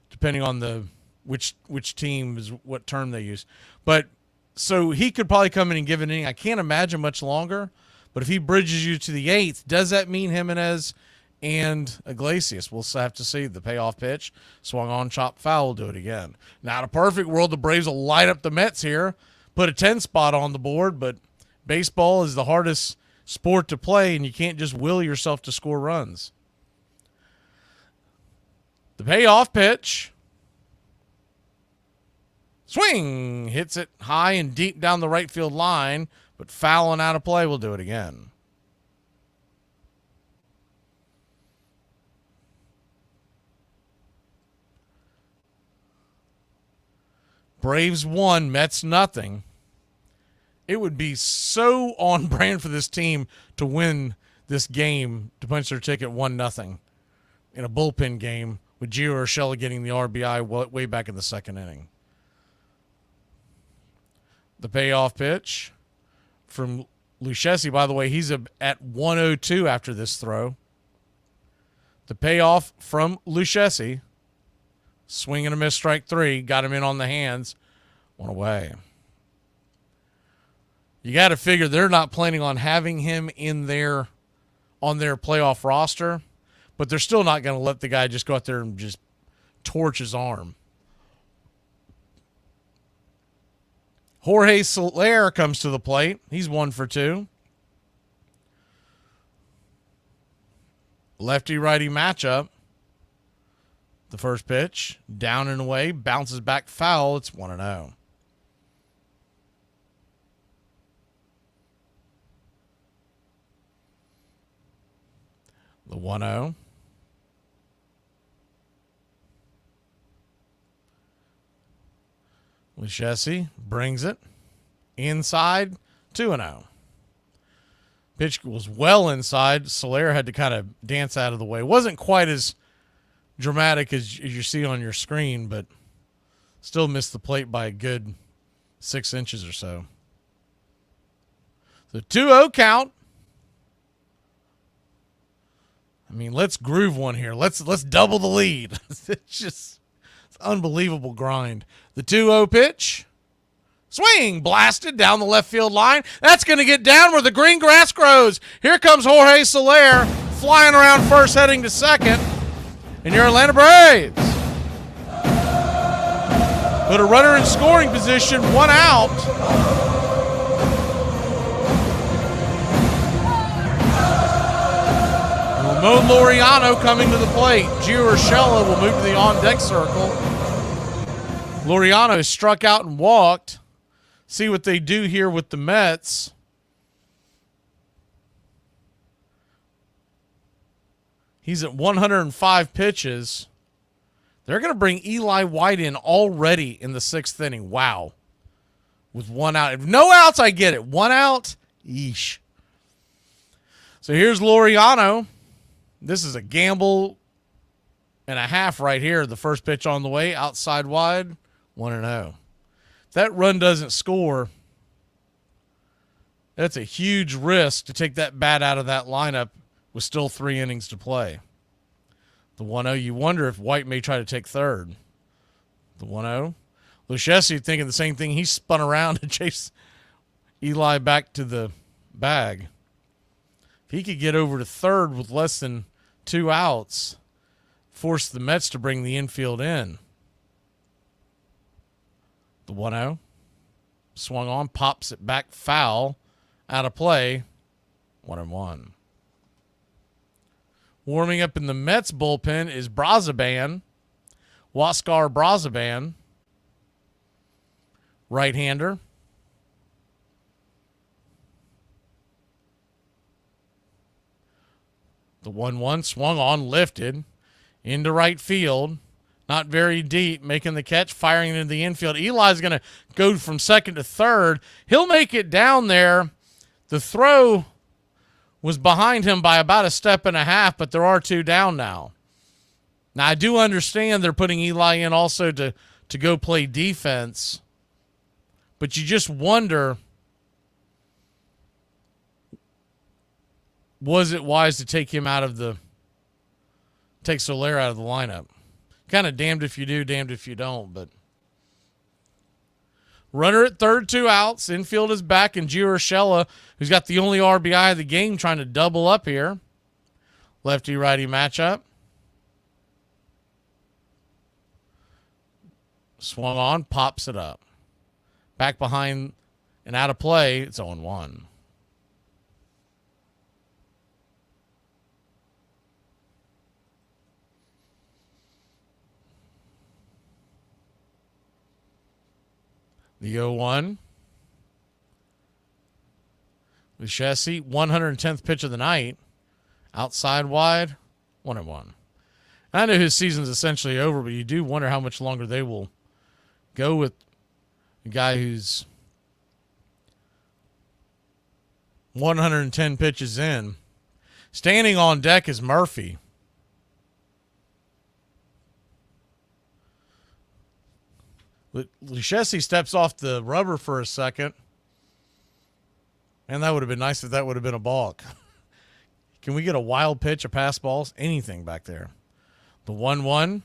depending on the which team is what term they use. But so he could probably come in and give an inning. I can't imagine much longer. But if he bridges you to the 8th, does that mean Jimenez and Iglesias? We'll have to see. The payoff pitch, swung on, chopped foul, will do it again. Now, in a perfect world, the Braves will light up the Mets here, put a 10 spot on the board, but baseball is the hardest sport to play, and you can't just will yourself to score runs. The payoff pitch. Swing! Hits it high and deep down the right field line, but foul and out of play, will do it again. Braves 1, Mets nothing. It would be so on brand for this team to win this game, to punch their ticket 1-0 in a bullpen game with Gio Urshela getting the RBI way back in the second inning. The payoff pitch from Lucchesi. By the way, he's at 102 after this throw. The payoff from Lucchesi. Swing and a miss, strike 3. Got him in on the hands. 1 away. You got to figure they're not planning on having him on their playoff roster, but they're still not going to let the guy just go out there and just torch his arm. Jorge Soler comes to the plate. He's 1 for 2. Lefty-righty matchup. The first pitch, down and away, bounces back foul. It's 1-0. The 1-0. Lucchesi brings it inside, 2-0. Pitch was well inside. Soler had to kind of dance out of the way. Wasn't quite as dramatic as you see on your screen, but still missed the plate by a good 6 inches or so. The 2-0 count. I mean, let's groove one here. Let's double the lead. It's unbelievable grind. The 2-0 pitch. Swing, blasted down the left field line. That's going to get down where the green grass grows. Here comes Jorge Soler flying around first, heading to second. And your Atlanta Braves put a runner in scoring position, 1 out. Ramon Laureano coming to the plate. Gio Urshela will move to the on-deck circle. Laureano is struck out and walked. See what they do here with the Mets. He's at 105 pitches. They're going to bring Eli White in already in the 6th inning. Wow. With 1 out. If no outs, I get it. 1 out? Yeesh. So here's Laureano. This is a gamble and a half right here. The first pitch on the way. Outside wide. 1-0. If that run doesn't score, that's a huge risk to take that bat out of that lineup with still 3 innings to play. The 1-0, you wonder if White may try to take third. The 1-0. Lucchesi thinking the same thing. He spun around to chase Eli back to the bag. If he could get over to third with less than 2 outs, force the Mets to bring the infield in. The 1-0. Swung on, pops it back foul. Out of play. 1-1. Warming up in the Mets bullpen is Brazaban. Huascar Brazaban. Right-hander. The 1-1 swung on, lifted into right field. Not very deep, making the catch, firing into the infield. Eli's going to go from second to third. He'll make it down there. The throw was behind him by about a step and a half, but there are 2 down now. Now, I do understand they're putting Eli in also to go play defense, but you just wonder, was it wise to take Soler out of the lineup? Kind of damned if you do, damned if you don't, but Runner at third, 2 outs. Infield is back, and Gio Urshela, who's got the only RBI of the game, trying to double up here. Lefty-righty matchup. Swung on, pops it up. Back behind and out of play, it's 0-1. The 0-1. Lucchesi, 110th pitch of the night. Outside wide, 1-1. I know his season's essentially over, but you do wonder how much longer they will go with a guy who's 110 pitches in. Standing on deck is Murphy. Lucchesi steps off the rubber for a second. And that would have been nice if that would have been a balk. Can we get a wild pitch, a pass balls, anything back there? The 1-1.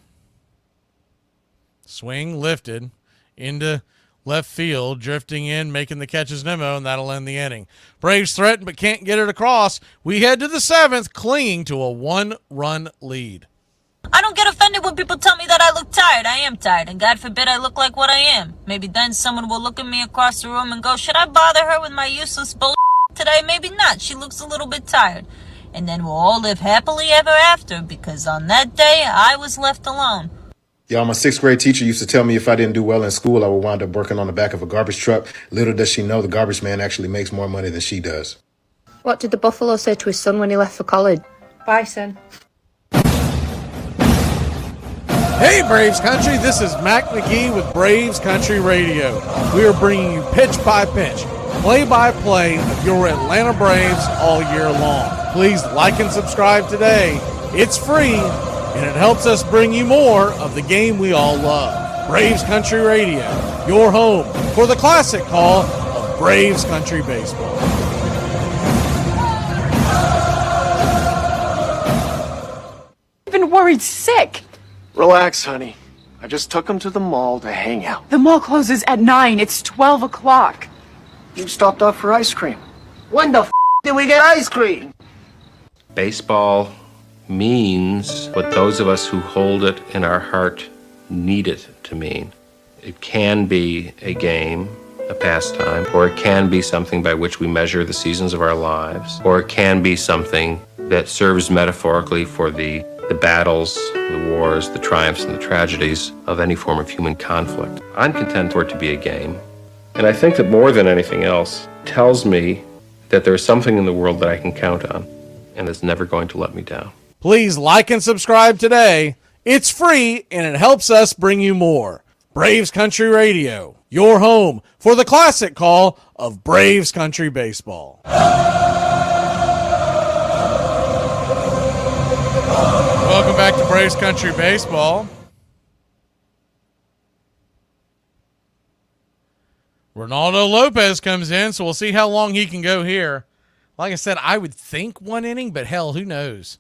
Swing lifted into left field, drifting in, making the catch is Nimmo, and that'll end the inning. Braves threaten but can't get it across. We head to the 7th, clinging to a 1-run lead. I don't get offended when people tell me that I look tired. I am tired, and God forbid I look like what I am. Maybe then someone will look at me across the room and go, should I bother her with my useless bullshit today? Maybe not. She looks a little bit tired. And then we'll all live happily ever after, because on that day, I was left alone. Y'all, my 6th grade teacher used to tell me if I didn't do well in school, I would wind up working on the back of a garbage truck. Little does she know the garbage man actually makes more money than she does. What did the buffalo say to his son when he left for college? Bye, son. Hey, Braves Country, this is Mac Magee with Braves Country Radio. We are bringing you pitch by pitch, play-by-play of your Atlanta Braves all year long. Please like and subscribe today. It's free, and it helps us bring you more of the game we all love. Braves Country Radio, your home for the classic call of Braves Country Baseball. I've been worried sick. Relax, honey. I just took him to the mall to hang out. The mall closes at 9. It's 12 o'clock. You stopped off for ice cream. When the did we get ice cream? Baseball means what those of us who hold it in our heart need it to mean. It can be a game, a pastime, or it can be something by which we measure the seasons of our lives, or it can be something that serves metaphorically for the battles, the wars, the triumphs, and the tragedies of any form of human conflict. I'm content for it to be a game. And I think that more than anything else, tells me that there's something in the world that I can count on, and it's never going to let me down. Please like and subscribe today. It's free, and it helps us bring you more. Braves Country Radio, your home for the classic call of Braves Country Baseball. Welcome back to Braves Country Baseball. Ronaldo Lopez comes in, so we'll see how long he can go here. Like I said, I would think 1 inning, but hell, who knows?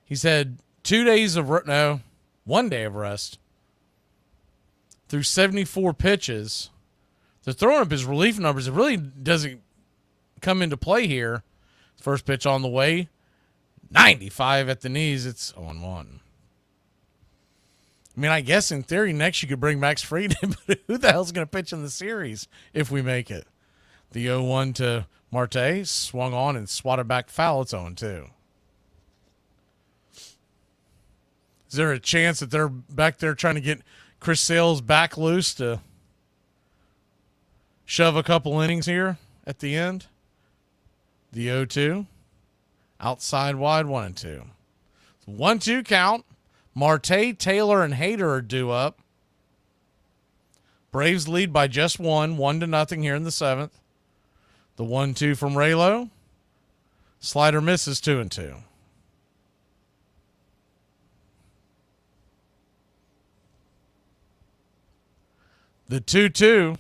He's had 1 day of rest through 74 pitches. They're throwing up his relief numbers. It really doesn't come into play here. First pitch on the way. 95 at the knees. It's 0-1. I mean, I guess in theory next you could bring Max Fried in, but who the hell's going to pitch in the series if we make it? The 0-1 to Marte, swung on and swatted back foul. It's 0-2. Is there a chance that they're back there trying to get Chris Sale's back loose to shove a couple innings here at the end? The 0-2. Outside wide, 1-2. 1-2 count. Marte, Taylor, and Hader are due up. Braves lead by just 1-0 here in the 7th. The 1-2 from Raylo. Slider misses, 2-2. The 2-2.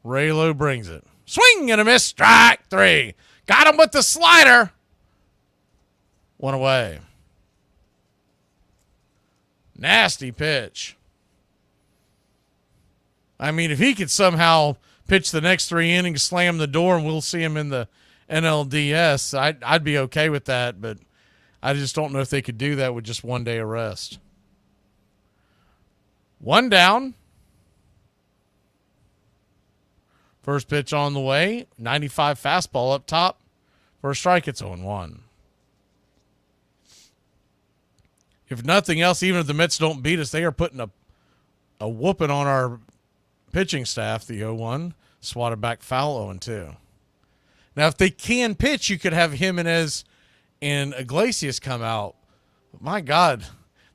Raylo brings it. Swing and a miss. Strike 3. Got him with the slider. 1 away. Nasty pitch. I mean, if he could somehow pitch the next 3 innings, slam the door, and we'll see him in the NLDS, I'd be okay with that, but I just don't know if they could do that with just 1 day of rest. 1 down. First pitch on the way. 95 fastball up top. For a strike, it's 0-1. If nothing else, even if the Mets don't beat us, they are putting a whooping on our pitching staff. The 0-1. Swatted back foul, 0-2. Now, if they can pitch, you could have Jimenez and Iglesias come out. But my God,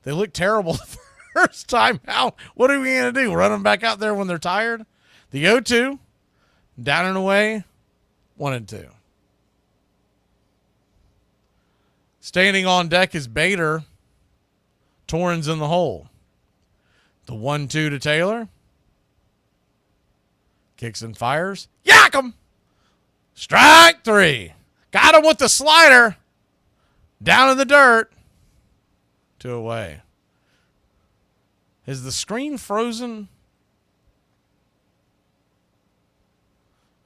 they look terrible the first time out. What are we going to do? Run them back out there when they're tired? The 0-2. Down and away, 1-2. Standing on deck is Bader. Torrens in the hole. The 1-2 to Taylor. Kicks and fires. Yak him! Strike 3. Got him with the slider. Down in the dirt. 2 away. Is the screen frozen?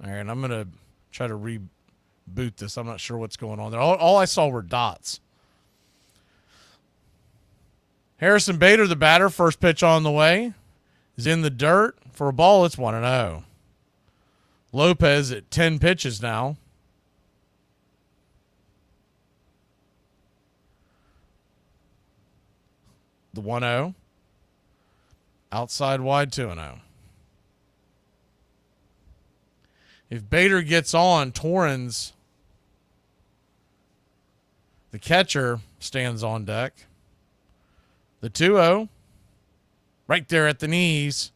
All right, I'm going to try to reboot this. I'm not sure what's going on there. All I saw were dots. Harrison Bader, the batter, first pitch on the way, is in the dirt. For a ball, it's 1-0. Lopez at 10 pitches now. The 1-0. Outside wide, 2-0. If Bader gets on, Torrens, the catcher, stands on deck. The 2-0, right there at the knees,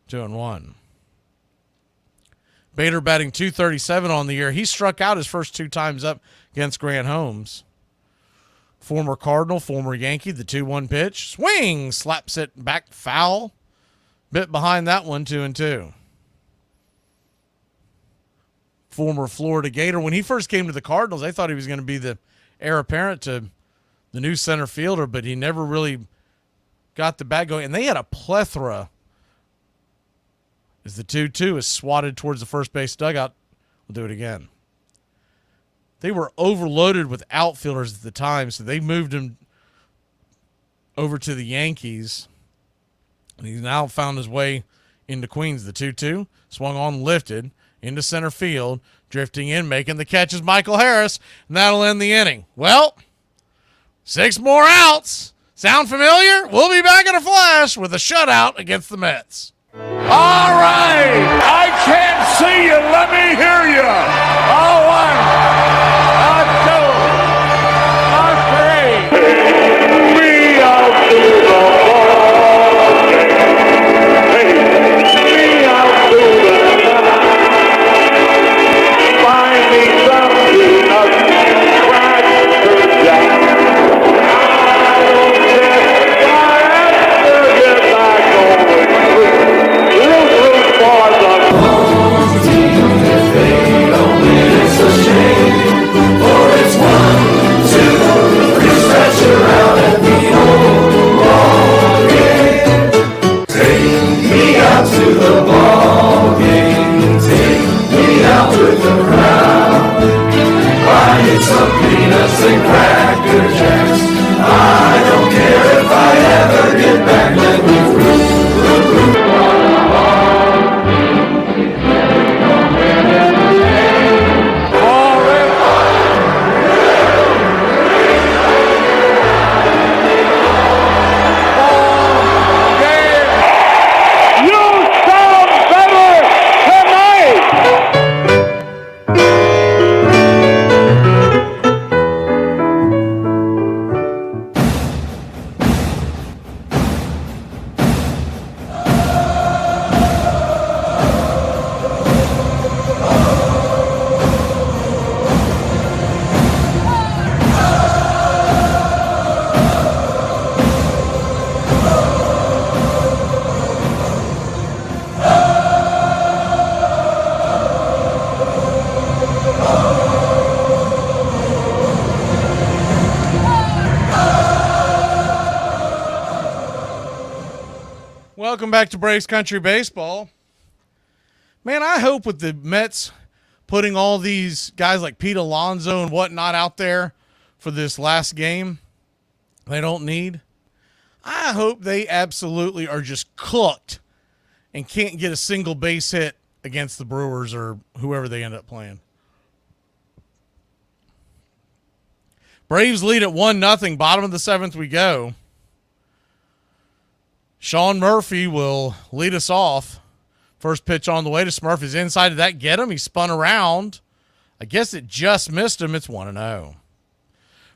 2-1. Bader batting .237 on the year. He struck out his first 2 times up against Grant Holmes. Former Cardinal, former Yankee, the 2-1 pitch. Swing, slaps it back foul. Bit behind that one, 2-2. Former Florida Gator. When he first came to the Cardinals, they thought he was going to be the heir apparent to the new center fielder, but he never really got the bat going. And they had a plethora. As the 2-2 is swatted towards the first base dugout. We'll do it again. They were overloaded with outfielders at the time, so they moved him over to the Yankees. And he's now found his way into Queens. The 2-2 swung on, lifted into center field, drifting in, making the catch is Michael Harris, and that'll end the inning. Well, 6 more outs. Sound familiar? We'll be back in a flash with a shutout against the Mets. All right. I can't see you. Let me hear you. All right. 1, 2, 3. Me out to the ball game. Me out to the find me something up. Cracker Jack. I don't care if I have to get back on the creek. Root for the Welcome back to Braves Country Baseball. Man, I hope with the Mets putting all these guys like Pete Alonso and whatnot out there for this last game they don't need, I hope they absolutely are just cooked and can't get a single base hit against the Brewers or whoever they end up playing. Braves lead at 1-0. Bottom of the 7th we go. Sean Murphy will lead us off. First pitch on the way to Smurf is inside. Did that get him? He spun around. I guess it just missed him. It's 1-0.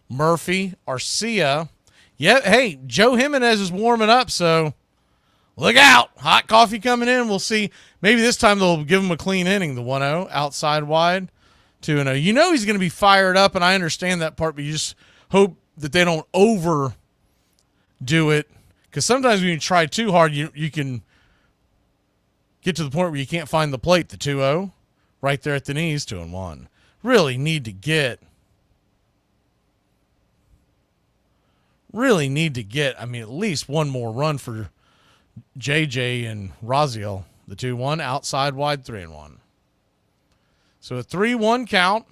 Murphy, Arcia. Yeah, hey, Joe Jimenez is warming up, so look out. Hot coffee coming in. We'll see. Maybe this time they'll give him a clean inning. The 1-0, outside wide, 2-0. You know he's going to be fired up, and I understand that part, but you just hope that they don't overdo it, because sometimes when you try too hard, you can get to the point where you can't find the plate. The 2-0, right there at the knees, 2-1. Really need to get, I mean, at least one more run for JJ and Raziel. The 2-1, outside wide, 3-1. So a 3-1 count.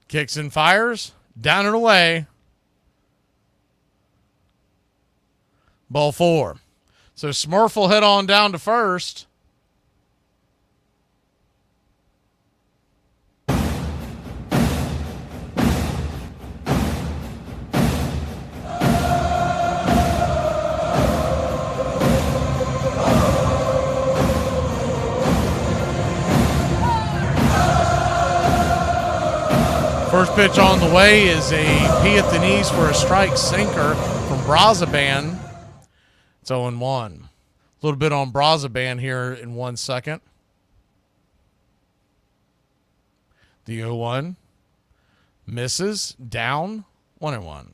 Kicks and fires. Down and away. Ball 4. So Smurf will head on down to first. First pitch on the way is a P at the knees for a strike sinker from Brazaban. It's 0-1. A little bit on Brazaban here in 1 second. The 0-1 misses, down, 1-1.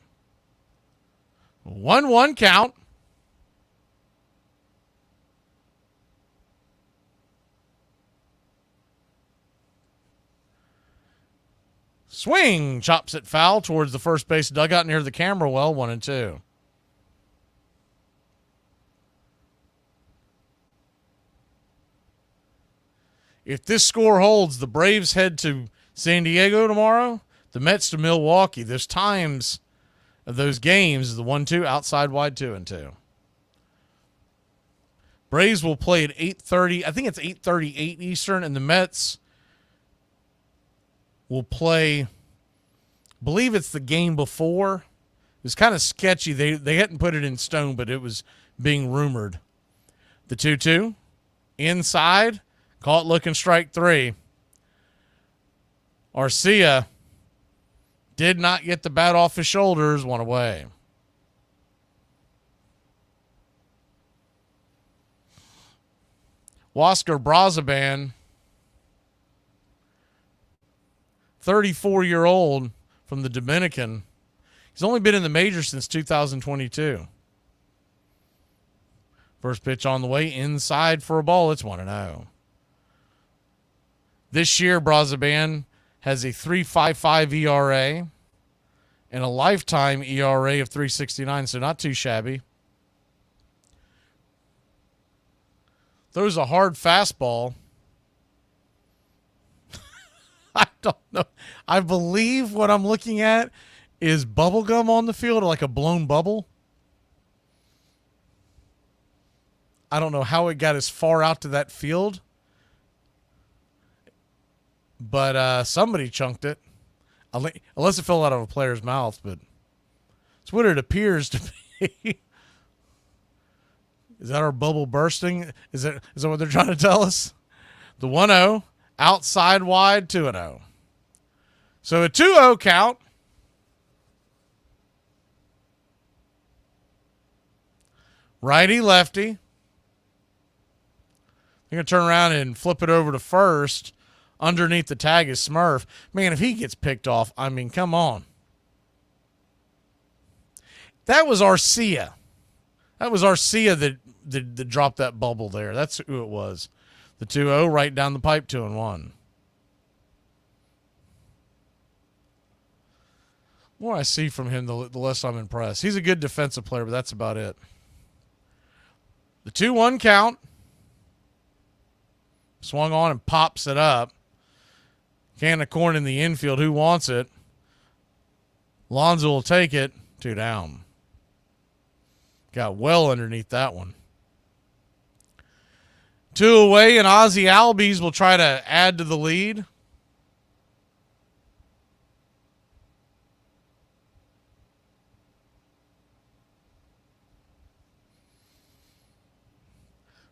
1-1 count. Swing, chops it foul towards the first base dugout near the camera well, 1-2. If this score holds, the Braves head to San Diego tomorrow, the Mets to Milwaukee. There's times of those games, the 1-2, outside wide, 2-2. Braves will play at 8:30. I think it's 8:38 Eastern, and the Mets will play, I believe it's the game before. It was kind of sketchy. They hadn't put it in stone, but it was being rumored. The 2-2, inside, caught looking, strike 3. Arcia did not get the bat off his shoulders, 1 away. Huáscar Brazaban, 34-year-old from the Dominican. He's only been in the majors since 2022. First pitch on the way, inside for a ball. It's 1-0. This year, Brazaban has a 3.55 ERA and a lifetime ERA of 3.69, so not too shabby. Throws a hard fastball. I don't know. I believe what I'm looking at is bubble gum on the field, like a blown bubble. I don't know how it got as far out to that field, but somebody chunked it, unless it fell out of a player's mouth. But it's what it appears to be. Is that our bubble bursting? Is that what they're trying to tell us? The 1-0, outside wide, 2-0. So a 2-0 count. Righty, lefty. They're going to turn around and flip it over to first. Underneath the tag is Smurf. Man, if he gets picked off, I mean, come on. That was Arcia. That was Arcia that dropped that bubble there. That's who it was. The 2-0 right down the pipe, 2-1. more I see from him, the less I'm impressed. He's a good defensive player, but that's about it. The 2-1 count. Swung on and pops it up. Can of corn in the infield. Who wants it? Lonzo will take it. 2 down. Got well underneath that one. 2 away, and Ozzie Albies will try to add to the lead.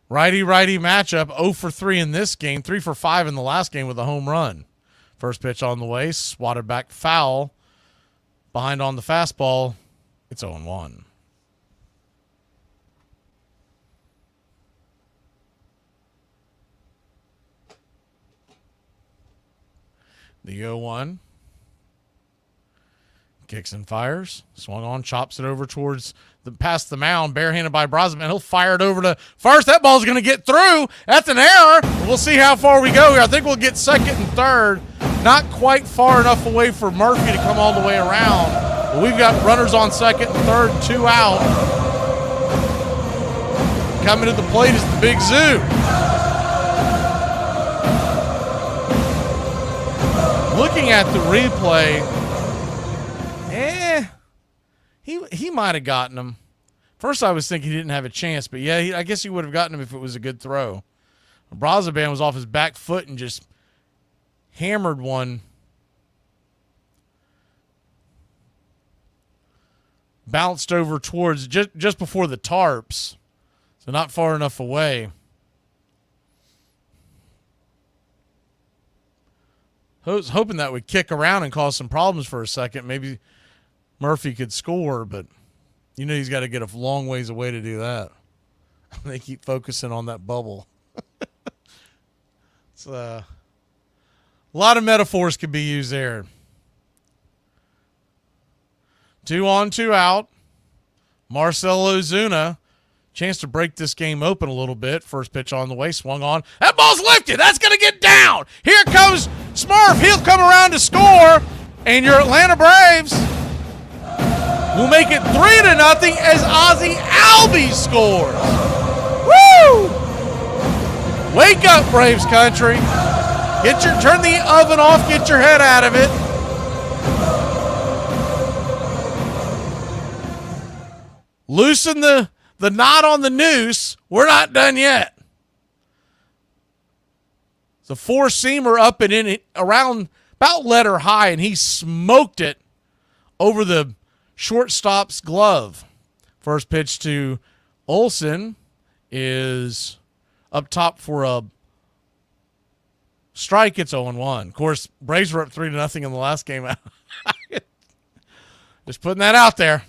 Righty-righty matchup, 0 for 3 in this game, 3 for 5 in the last game with a home run. First pitch on the way, swatted back foul. Behind on the fastball, it's 0-1. The 0-1. Kicks and fires. Swung on, chops it over towards past the mound, barehanded by Brosman. He'll fire it over to first. That ball's going to get through. That's an error. We'll see how far we go here. I think we'll get second and third. Not quite far enough away for Murphy to come all the way around. But we've got runners on second and third, 2 out. Coming to the plate is the Big Zoo. Looking at the replay, he might have gotten him. First, I was thinking he didn't have a chance, but yeah, I guess he would have gotten him if it was a good throw. Brazaban was off his back foot and just hammered one. Bounced over towards just before the tarps, so not far enough away. I was hoping that would kick around and cause some problems for a second. Maybe Murphy could score, but he's got to get a long ways away to do that. They keep focusing on that bubble. It's a lot of metaphors could be used there. 2 on, 2 out. Marcell Ozuna, chance to break this game open a little bit. First pitch on the way, swung on. That ball's lifted. That's going to get down. Here comes Smurf. He'll come around to score, and your Atlanta Braves will make it 3-0 as Ozzie Albies scores. Woo! Wake up, Braves country. Turn the oven off, get your head out of it. Loosen the knot on the noose. We're not done yet. The 4-seamer up and in around about letter high, and he smoked it over the shortstop's glove. First pitch to Olsen is up top for a strike. It's 0-1. Of course, Braves were up 3-0 in the last game. Just putting that out there.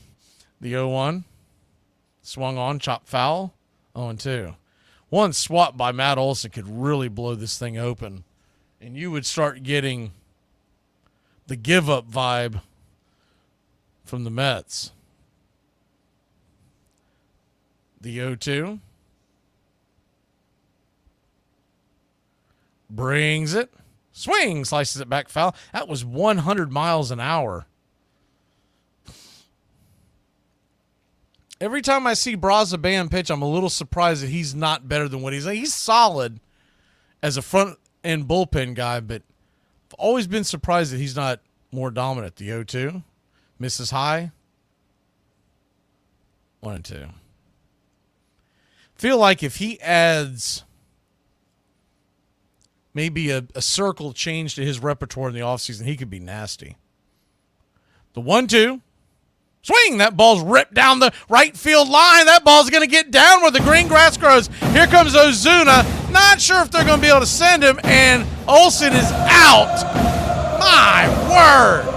The 0-1. Swung on, chopped foul. 0-2. One swat by Matt Olson could really blow this thing open, and you would start getting the give-up vibe from the Mets. The 0-2. Brings it. Swing. Slices it back foul. That was 100 miles an hour. Every time I see Brazaban pitch, I'm a little surprised that he's not better than what he's like. He's solid as a front-end bullpen guy, but I've always been surprised that he's not more dominant. The 0-2. Misses high. 1-2. Feel like if he adds maybe a circle change to his repertoire in the offseason, he could be nasty. The 1-2. Swing. That ball's ripped down the right field line. That ball's going to get down where the green grass grows. Here comes Ozuna. Not sure if they're going to be able to send him, and Olsen is out. My word.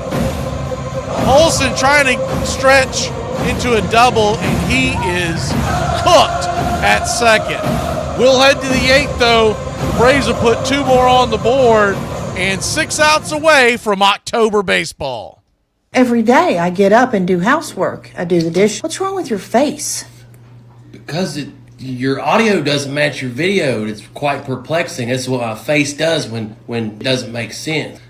Olsen trying to stretch into a double, and he is cooked at second. We'll head to the 8th, though. The Braves will put 2 more on the board and 6 outs away from October baseball. Every day I get up and do housework. I do the dish. What's wrong with your face? Because your audio doesn't match your video. It's quite perplexing. That's what my face does when it doesn't make sense.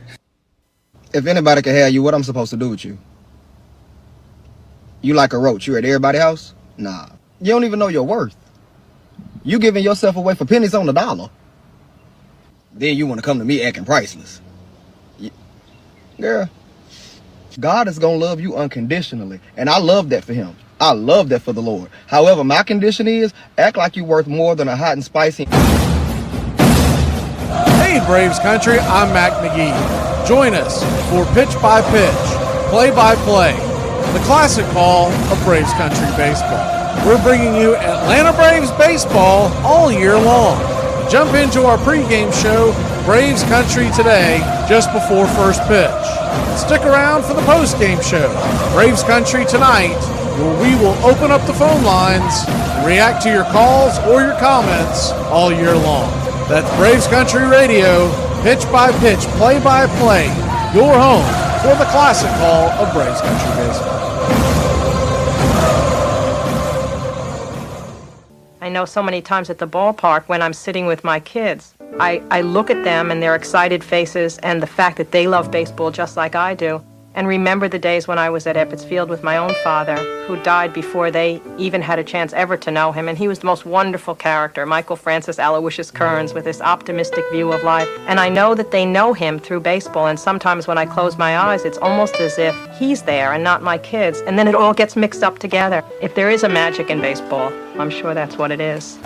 If anybody can have you, what I'm supposed to do with you? You like a roach. You at everybody's house? Nah. You don't even know your worth. You giving yourself away for pennies on the dollar. Then you want to come to me acting priceless. Girl, God is going to love you unconditionally. And I love that for him. I love that for the Lord. However, my condition is, act like you're worth more than a hot and spicy. Hey, Braves Country, I'm Mac Magee. Join us for Pitch by Pitch, Play by Play, the classic call of Braves Country Baseball. We're bringing you Atlanta Braves baseball all year long. Jump into our pregame show, Braves Country Today, just before first pitch. Stick around for the postgame show, Braves Country Tonight, where we will open up the phone lines and react to your calls or your comments all year long. That's Braves Country Radio, pitch by pitch, play by play, your home for the classic call of Braves Country Baseball. I know so many times at the ballpark when I'm sitting with my kids, I look at them and their excited faces and the fact that they love baseball just like I do, and remember the days when I was at Ebbets Field with my own father, who died before they even had a chance ever to know him, and he was the most wonderful character, Michael Francis Aloysius Kearns, with this optimistic view of life. And I know that they know him through baseball, and sometimes when I close my eyes, it's almost as if he's there and not my kids, and then it all gets mixed up together. If there is a magic in baseball, I'm sure that's what it is.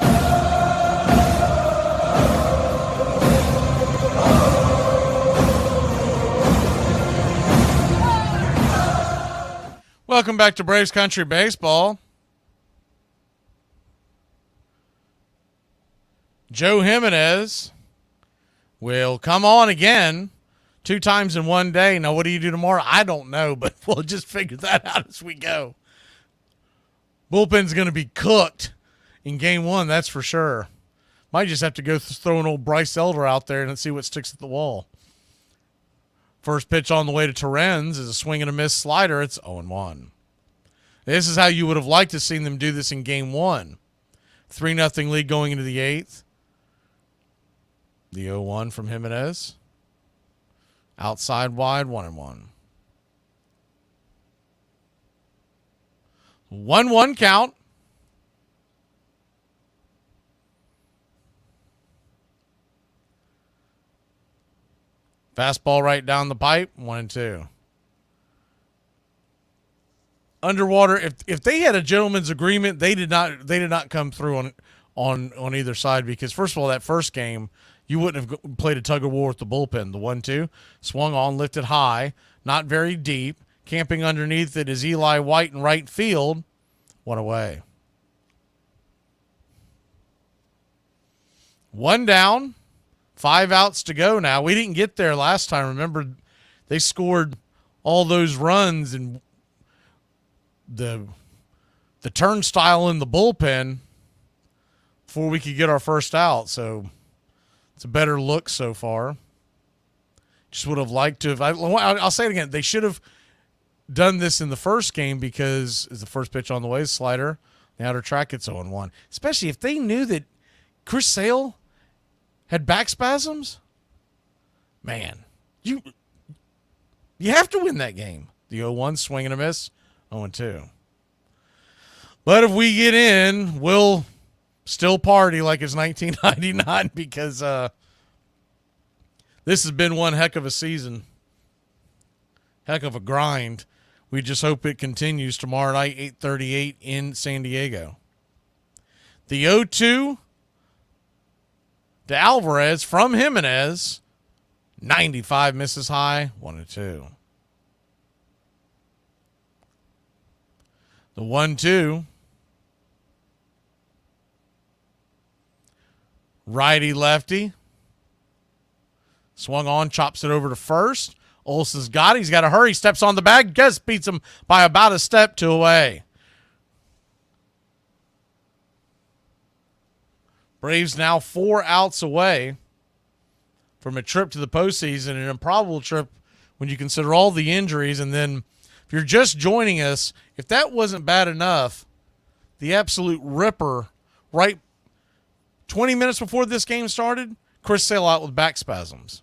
Welcome back to Braves Country Baseball. Joe Jimenez will come on again 2 times in one day. Now, what do you do tomorrow? I don't know, but we'll just figure that out as we go. Bullpen's going to be cooked in game 1, that's for sure. Might just have to go throw an old Bryce Elder out there and see what sticks at the wall. First pitch on the way to Torrens is a swing and a miss slider. It's 0-1. This is how you would have liked to see them do this in game 1. 3-0 lead going into the 8th. The 0-1 from Jimenez. Outside wide, 1-1. 1-1 count. Fastball right down the pipe, 1-2. Underwater, if they had a gentleman's agreement, they did not come through on either side, because first of all, that first game, you wouldn't have played a tug of war with the bullpen. The 1-2 swung on, lifted high, not very deep. Camping underneath it is Eli White in right field. 1 away. 1 down. 5 outs to go now. We didn't get there last time. Remember, they scored all those runs and the turnstile in the bullpen before we could get our first out. So it's a better look so far. Just would have liked to have. I'll say it again. They should have done this in the first game, because it's the first pitch on the way, slider, the outer track, it's 0-1. Especially if they knew that Chris Sale had back spasms, man, you have to win that game. The 0-1 swing and a miss, 0-2. But if we get in, we'll still party like it's 1999, because this has been one heck of a season, heck of a grind. We just hope it continues tomorrow night, 8:38 in San Diego. The 0-2 to Alvarez from Jimenez, 95 misses high, 1-2. The 1-2, righty lefty, swung on, chops it over to first. Olson's got it. He's got to hurry. Steps on the bag. Guess beats him by about a step, 2 away. Braves now 4 outs away from a trip to the postseason, an improbable trip when you consider all the injuries. And then if you're just joining us, if that wasn't bad enough, the absolute ripper right 20 minutes before this game started, Chris Sale out with back spasms.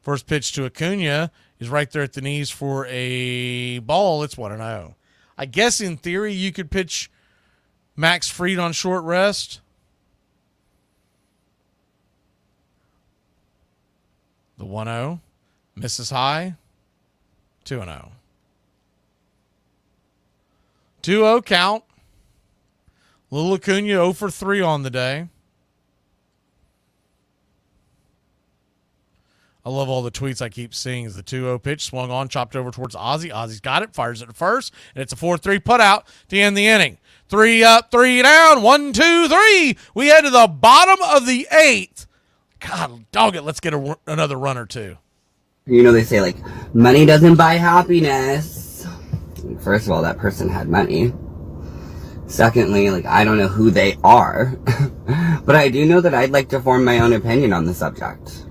First pitch to Acuna is right there at the knees for a ball. It's 1-0. I guess in theory you could pitch Max Fried on short rest. The 1-0 misses high. 2-0. 2-0 count. Little Acuna 0 for 3 on the day. I love all the tweets I keep seeing as the 2-0 pitch swung on, chopped over towards Ozzie. Ozzie's got it, fires it to first, and it's a 4-3 putout to end the inning. 3 up, 3 down, 1, 2, 3. We head to the bottom of the 8th. God, dog it, let's get another run or two. You know, they say, like, money doesn't buy happiness. First of all, that person had money. Secondly, like, I don't know who they are. But I do know that I'd like to form my own opinion on the subject.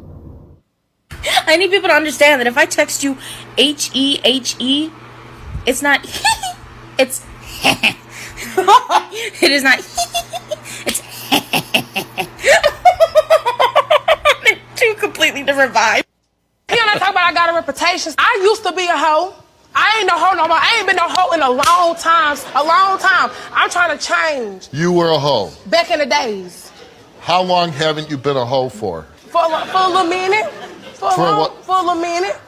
I need people to understand that if I text you H-E-H-E, it's not it's it is not it's they're two completely different vibes. You know, talk about I got a reputation. I used to be a hoe. I ain't no hoe no more. I ain't been no hoe in a long time. A long time. I'm trying to change. You were a hoe. Back in the days. How long haven't you been a hoe for? For a little minute. For a little minute.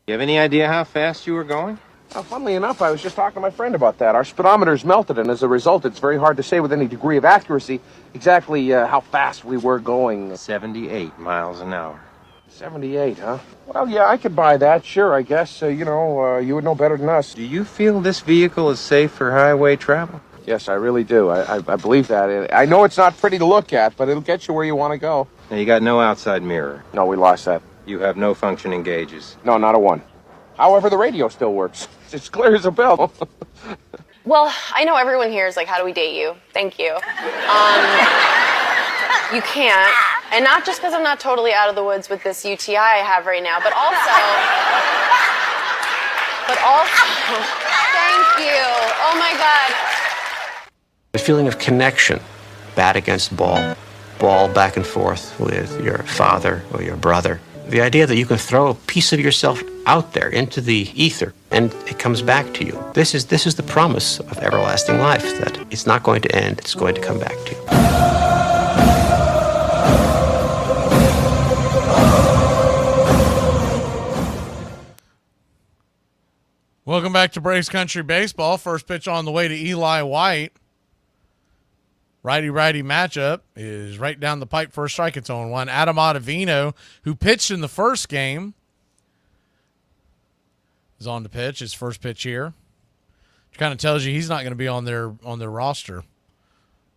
You have any idea how fast you were going? Funnily enough, I was just talking to my friend about that. Our speedometer's melted, and as a result, it's very hard to say with any degree of accuracy exactly how fast we were going. 78 miles an hour. 78, huh? Well, yeah, I could buy that, sure, I guess. You would know better than us. Do you feel this vehicle is safe for highway travel? Yes, I really do. I believe that. I know it's not pretty to look at, but it'll get you where you want to go. Now, you got no outside mirror. No, we lost that. You have no functioning gauges. No, not a one. However, the radio still works. It's clear as a bell. Well, I know everyone here is like, how do we date you? Thank you. You can't. And not just because I'm not totally out of the woods with this UTI I have right now, but also, thank you. Oh my God. The feeling of connection, bat against ball, ball back and forth with your father or your brother. The idea that you can throw a piece of yourself out there into the ether and it comes back to you. This is the promise of everlasting life, that it's not going to end, it's going to come back to you. Welcome back to Braves Country Baseball. First pitch on the way to Eli White. Righty-righty matchup is right down the pipe for a strike. It's 0-1. Adam Ottavino, who pitched in the first game, is on the pitch. His first pitch here. Which kind of tells you he's not going to be on their roster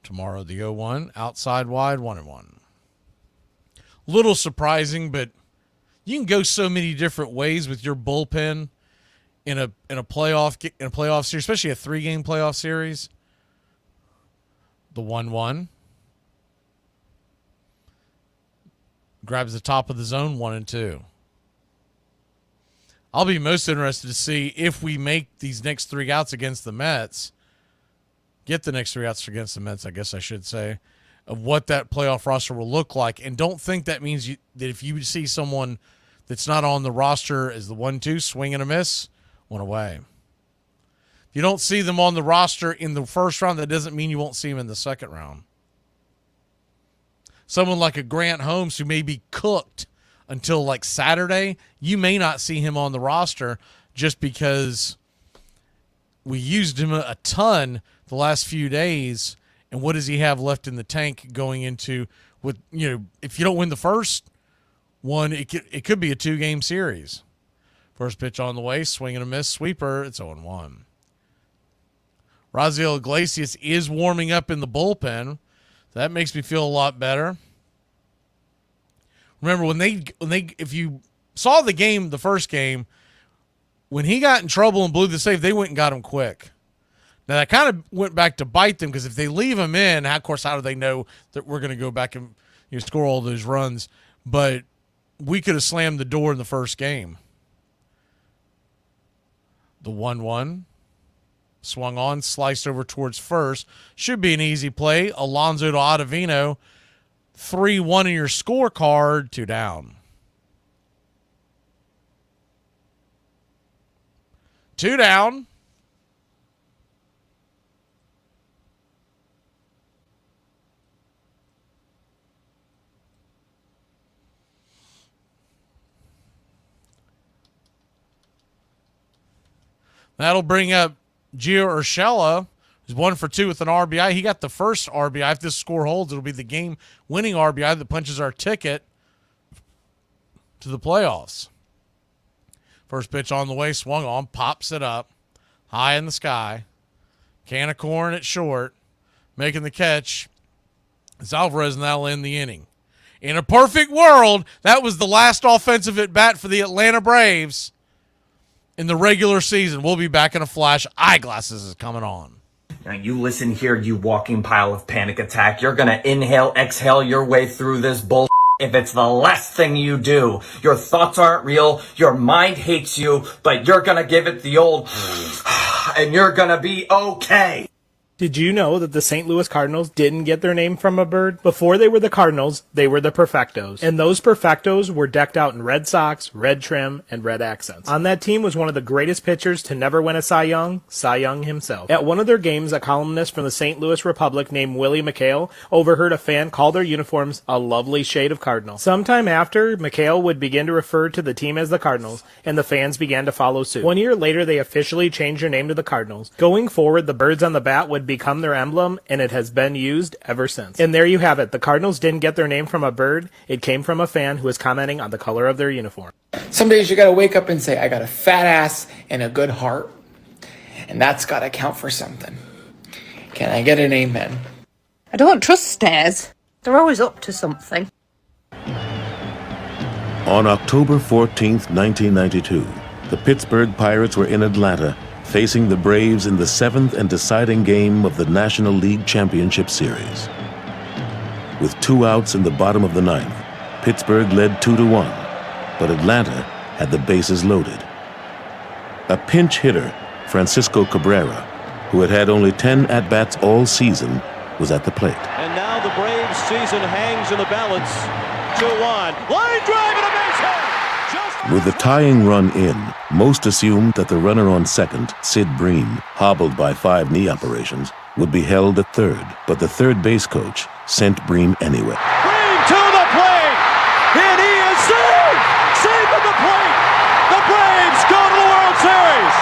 tomorrow. The 0-1. Outside wide, 1-1. Little surprising, but you can go so many different ways with your bullpen in a playoff series, especially a 3-game playoff series. The 1-1 grabs the top of the zone, 1-2. I'll be most interested to see if we make these next 3 outs against the Mets, get the next 3 outs against the Mets, I guess I should say, of what that playoff roster will look like. And don't think that means that if you see someone that's not on the roster as the 1-2, swing and a miss, 1 away. If you don't see them on the roster in the first round, that doesn't mean you won't see them in the second round. Someone like a Grant Holmes who may be cooked until like Saturday, you may not see him on the roster just because we used him a ton the last few days. And what does he have left in the tank going into with, if you don't win the first one, it could be a 2-game series. First pitch on the way, swing and a miss, sweeper. It's 0-1. Raziel Iglesias is warming up in the bullpen. That makes me feel a lot better. Remember when they if you saw the game, the first game, when he got in trouble and blew the save, they went and got him quick. Now that kind of went back to bite them because if they leave him in, of course, how do they know that we're going to go back and score all those runs? But we could have slammed the door in the first game. The 1-1. Swung on, sliced over towards first. Should be an easy play. Alonso to Ottavino. 3-1 in your scorecard. 2 down. 2 down. That'll bring up Gio Urshela, who's 1 for 2 with an RBI. He got the first RBI. If this score holds, it'll be the game-winning RBI that punches our ticket to the playoffs. First pitch on the way, swung on, pops it up, high in the sky. Can of corn at short, making the catch. It's Alvarez, and that'll end the inning. In a perfect world, that was the last offensive at-bat for the Atlanta Braves in the regular season. We'll be back in a flash. Eyeglasses is coming on. Now you listen here, you walking pile of panic attack. You're gonna inhale, exhale your way through this bull. If it's the last thing you do, your thoughts aren't real, your mind hates you, but you're gonna give it the old and you're gonna be okay. Did you know that the St. Louis Cardinals didn't get their name from a bird? Before they were the Cardinals, they were the Perfectos. And those Perfectos were decked out in red socks, red trim, and red accents. On that team was one of the greatest pitchers to never win a Cy Young himself. At one of their games, a columnist from the St. Louis Republic named Willie McHale overheard a fan call their uniforms a lovely shade of Cardinal. Sometime after, McHale would begin to refer to the team as the Cardinals, and the fans began to follow suit. 1 year later, they officially changed their name to the Cardinals. Going forward, the birds on the bat would become their emblem, and it has been used ever since. And there you have it. The Cardinals didn't get their name from a bird. It came from a fan who was commenting on the color of their uniform. Some days you gotta wake up and say, I got a fat ass and a good heart. And that's gotta count for something. Can I get an amen? I don't trust stairs. They're always up to something. On October 14th, 1992, the Pittsburgh Pirates were in Atlanta, facing the Braves in the 7th and deciding game of the National League Championship Series. With 2 outs in the bottom of the 9th, Pittsburgh led 2-1, but Atlanta had the bases loaded. A pinch hitter, Francisco Cabrera, who had had only 10 at-bats all season, was at the plate. And now the Braves season hangs in the balance. 2-1. Line drive and a base hit! With the tying run in, most assumed that the runner on second, Sid Bream, hobbled by 5 knee operations, would be held at third, but the third base coach sent Bream anyway. Bream to the plate! And he is safe! Safe at the plate! The Braves go to the World Series!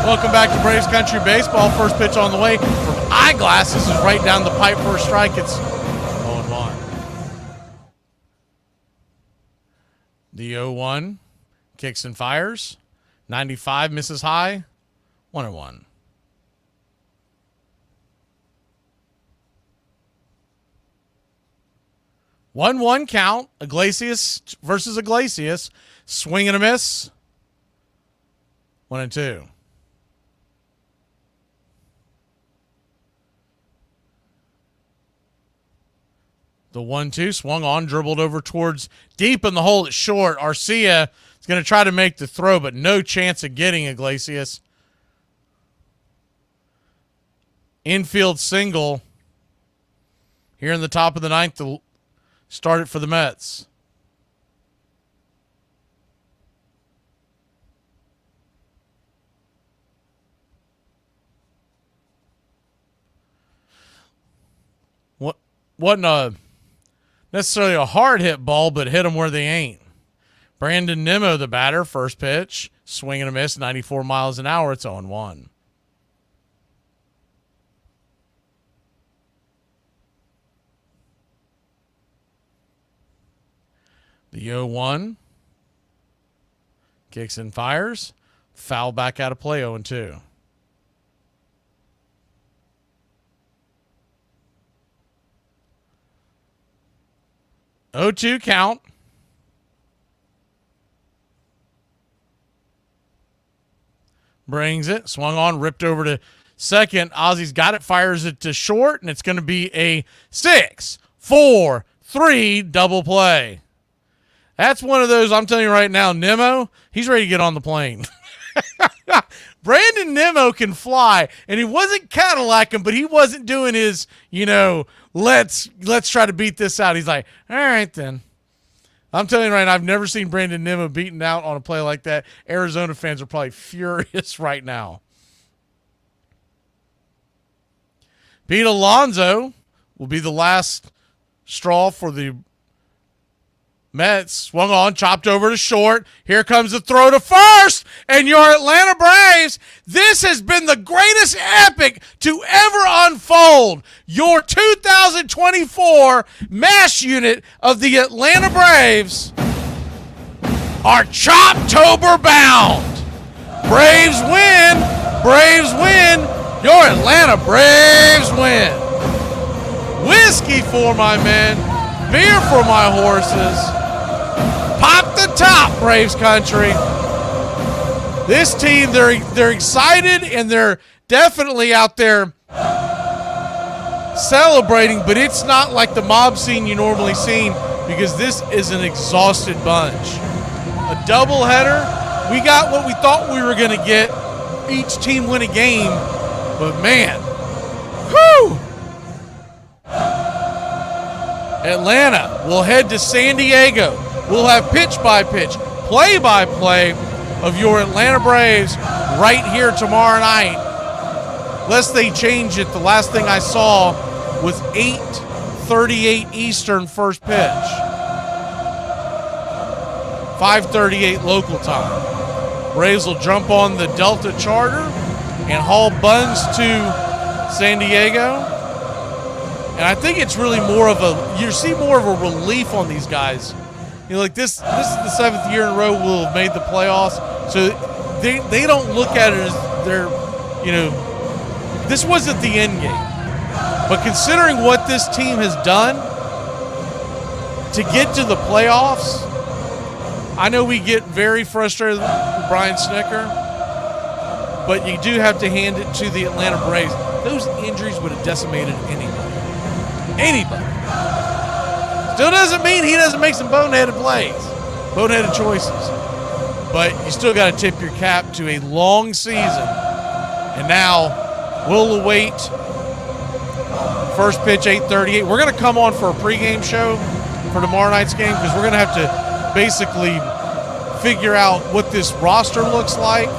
Welcome back to Braves Country Baseball. First pitch on the way from Eyeglasses is right down the pipe for a strike. It's 0-1. The 0-1 kicks and fires. 95 misses high. 1-1. One count. Iglesias versus Iglesias. Swing and a miss. 1-2. The 1-2 swung on, dribbled over towards deep in the hole at short. Arcia is going to try to make the throw, but no chance of getting Iglesias. Infield single here in the top of the 9th to start it for the Mets. Wasn't necessarily a hard hit ball, but hit them where they ain't. Brandon Nimmo, the batter, first pitch, swing and a miss, 94 miles an hour. It's 0-1. The 0-1 kicks and fires, foul back out of play, 0-2. O2 count. Brings it. Swung on. Ripped over to second. Ozzy's got it. Fires it to short. And it's going to be a 6-4-3 double play. That's one of those, I'm telling you right now, Nimmo, he's ready to get on the plane. Brandon Nimmo can fly. And he wasn't Cadillacing, but he wasn't doing his, let's try to beat this out. He's like, all right then. I'm telling you right now, I've never seen Brandon Nimmo beaten out on a play like that. Arizona fans are probably furious right now. Pete Alonso will be the last straw for the Mets. Swung on, chopped over to short. Here comes the throw to first, and your Atlanta Braves. This has been the greatest epic to ever unfold. Your 2024 mash unit of the Atlanta Braves are Choptober bound. Braves win. Braves win. Your Atlanta Braves win. Whiskey for my men. Beer for my horses. Pop the top, Braves country. This team, they're excited and they're definitely out there celebrating, but it's not like the mob scene you normally see because this is an exhausted bunch. A doubleheader. We got what we thought we were going to get. Each team win a game, but man, whew! Atlanta will head to San Diego. We'll have pitch-by-pitch, play-by-play of your Atlanta Braves right here tomorrow night. Lest they change it, the last thing I saw was 8:38 Eastern first pitch. 5:38 local time. Braves will jump on the Delta Charter and haul buns to San Diego. And I think it's really more of you see more of a relief on these guys. You know, like this is the 7th year in a row we'll have made the playoffs. So they don't look at it as they're, this wasn't the end game. But considering what this team has done to get to the playoffs, I know we get very frustrated with Brian Snicker, but you do have to hand it to the Atlanta Braves. Those injuries would have decimated anybody. Anybody. Still doesn't mean he doesn't make some boneheaded plays, boneheaded choices. But you still got to tip your cap to a long season. And now we'll await first pitch 8:38. We're going to come on for a pregame show for tomorrow night's game because we're going to have to basically figure out what this roster looks like.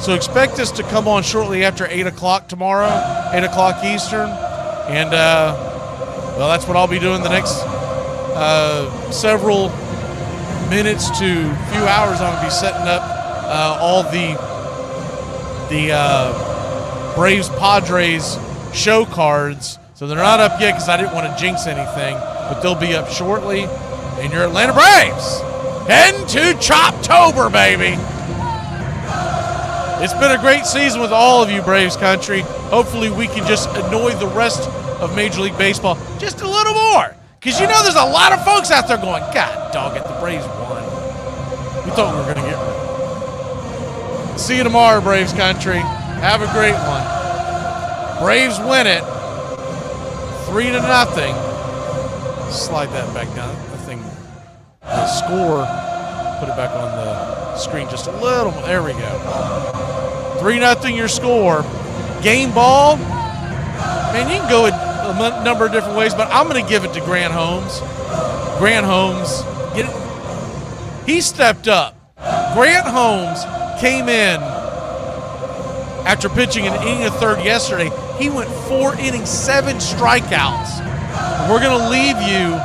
So expect us to come on shortly after 8 o'clock tomorrow, 8 o'clock Eastern. And, well, that's what I'll be doing the next several minutes to few hours. I'm going to be setting up all the Braves Padres show cards. So they're not up yet because I didn't want to jinx anything, but they'll be up shortly. And your Atlanta Braves heading to Choptober, baby. It's been a great season with all of you, Braves country. Hopefully we can just annoy the rest of Major League Baseball just a little more. Because you know there's a lot of folks out there going, God dog it, the Braves won. We thought we were going to get rid. See you tomorrow, Braves country. Have a great one. Braves win it 3-0. Slide that back down. I think the score, put it back on the screen just a little more. There we go. 3-0 your score. Game ball. Man, you can go a number of different ways, but I'm going to give it to Grant Holmes. Grant Holmes, he stepped up. Grant Holmes came in after pitching an inning of third yesterday. He went 4 innings, 7 strikeouts. And we're going to leave you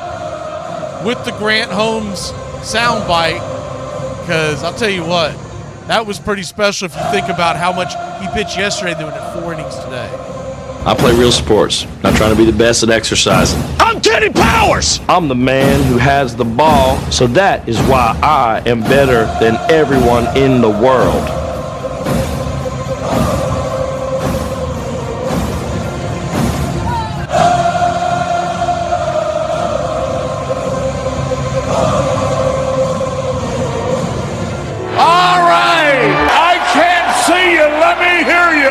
with the Grant Holmes soundbite because I'll tell you what, that was pretty special if you think about how much he pitched yesterday than at 4 innings today. I play real sports, not trying to be the best at exercising. I'm Teddy Powers! I'm the man who has the ball, so that is why I am better than everyone in the world. All right! I can't see you. Let me hear you.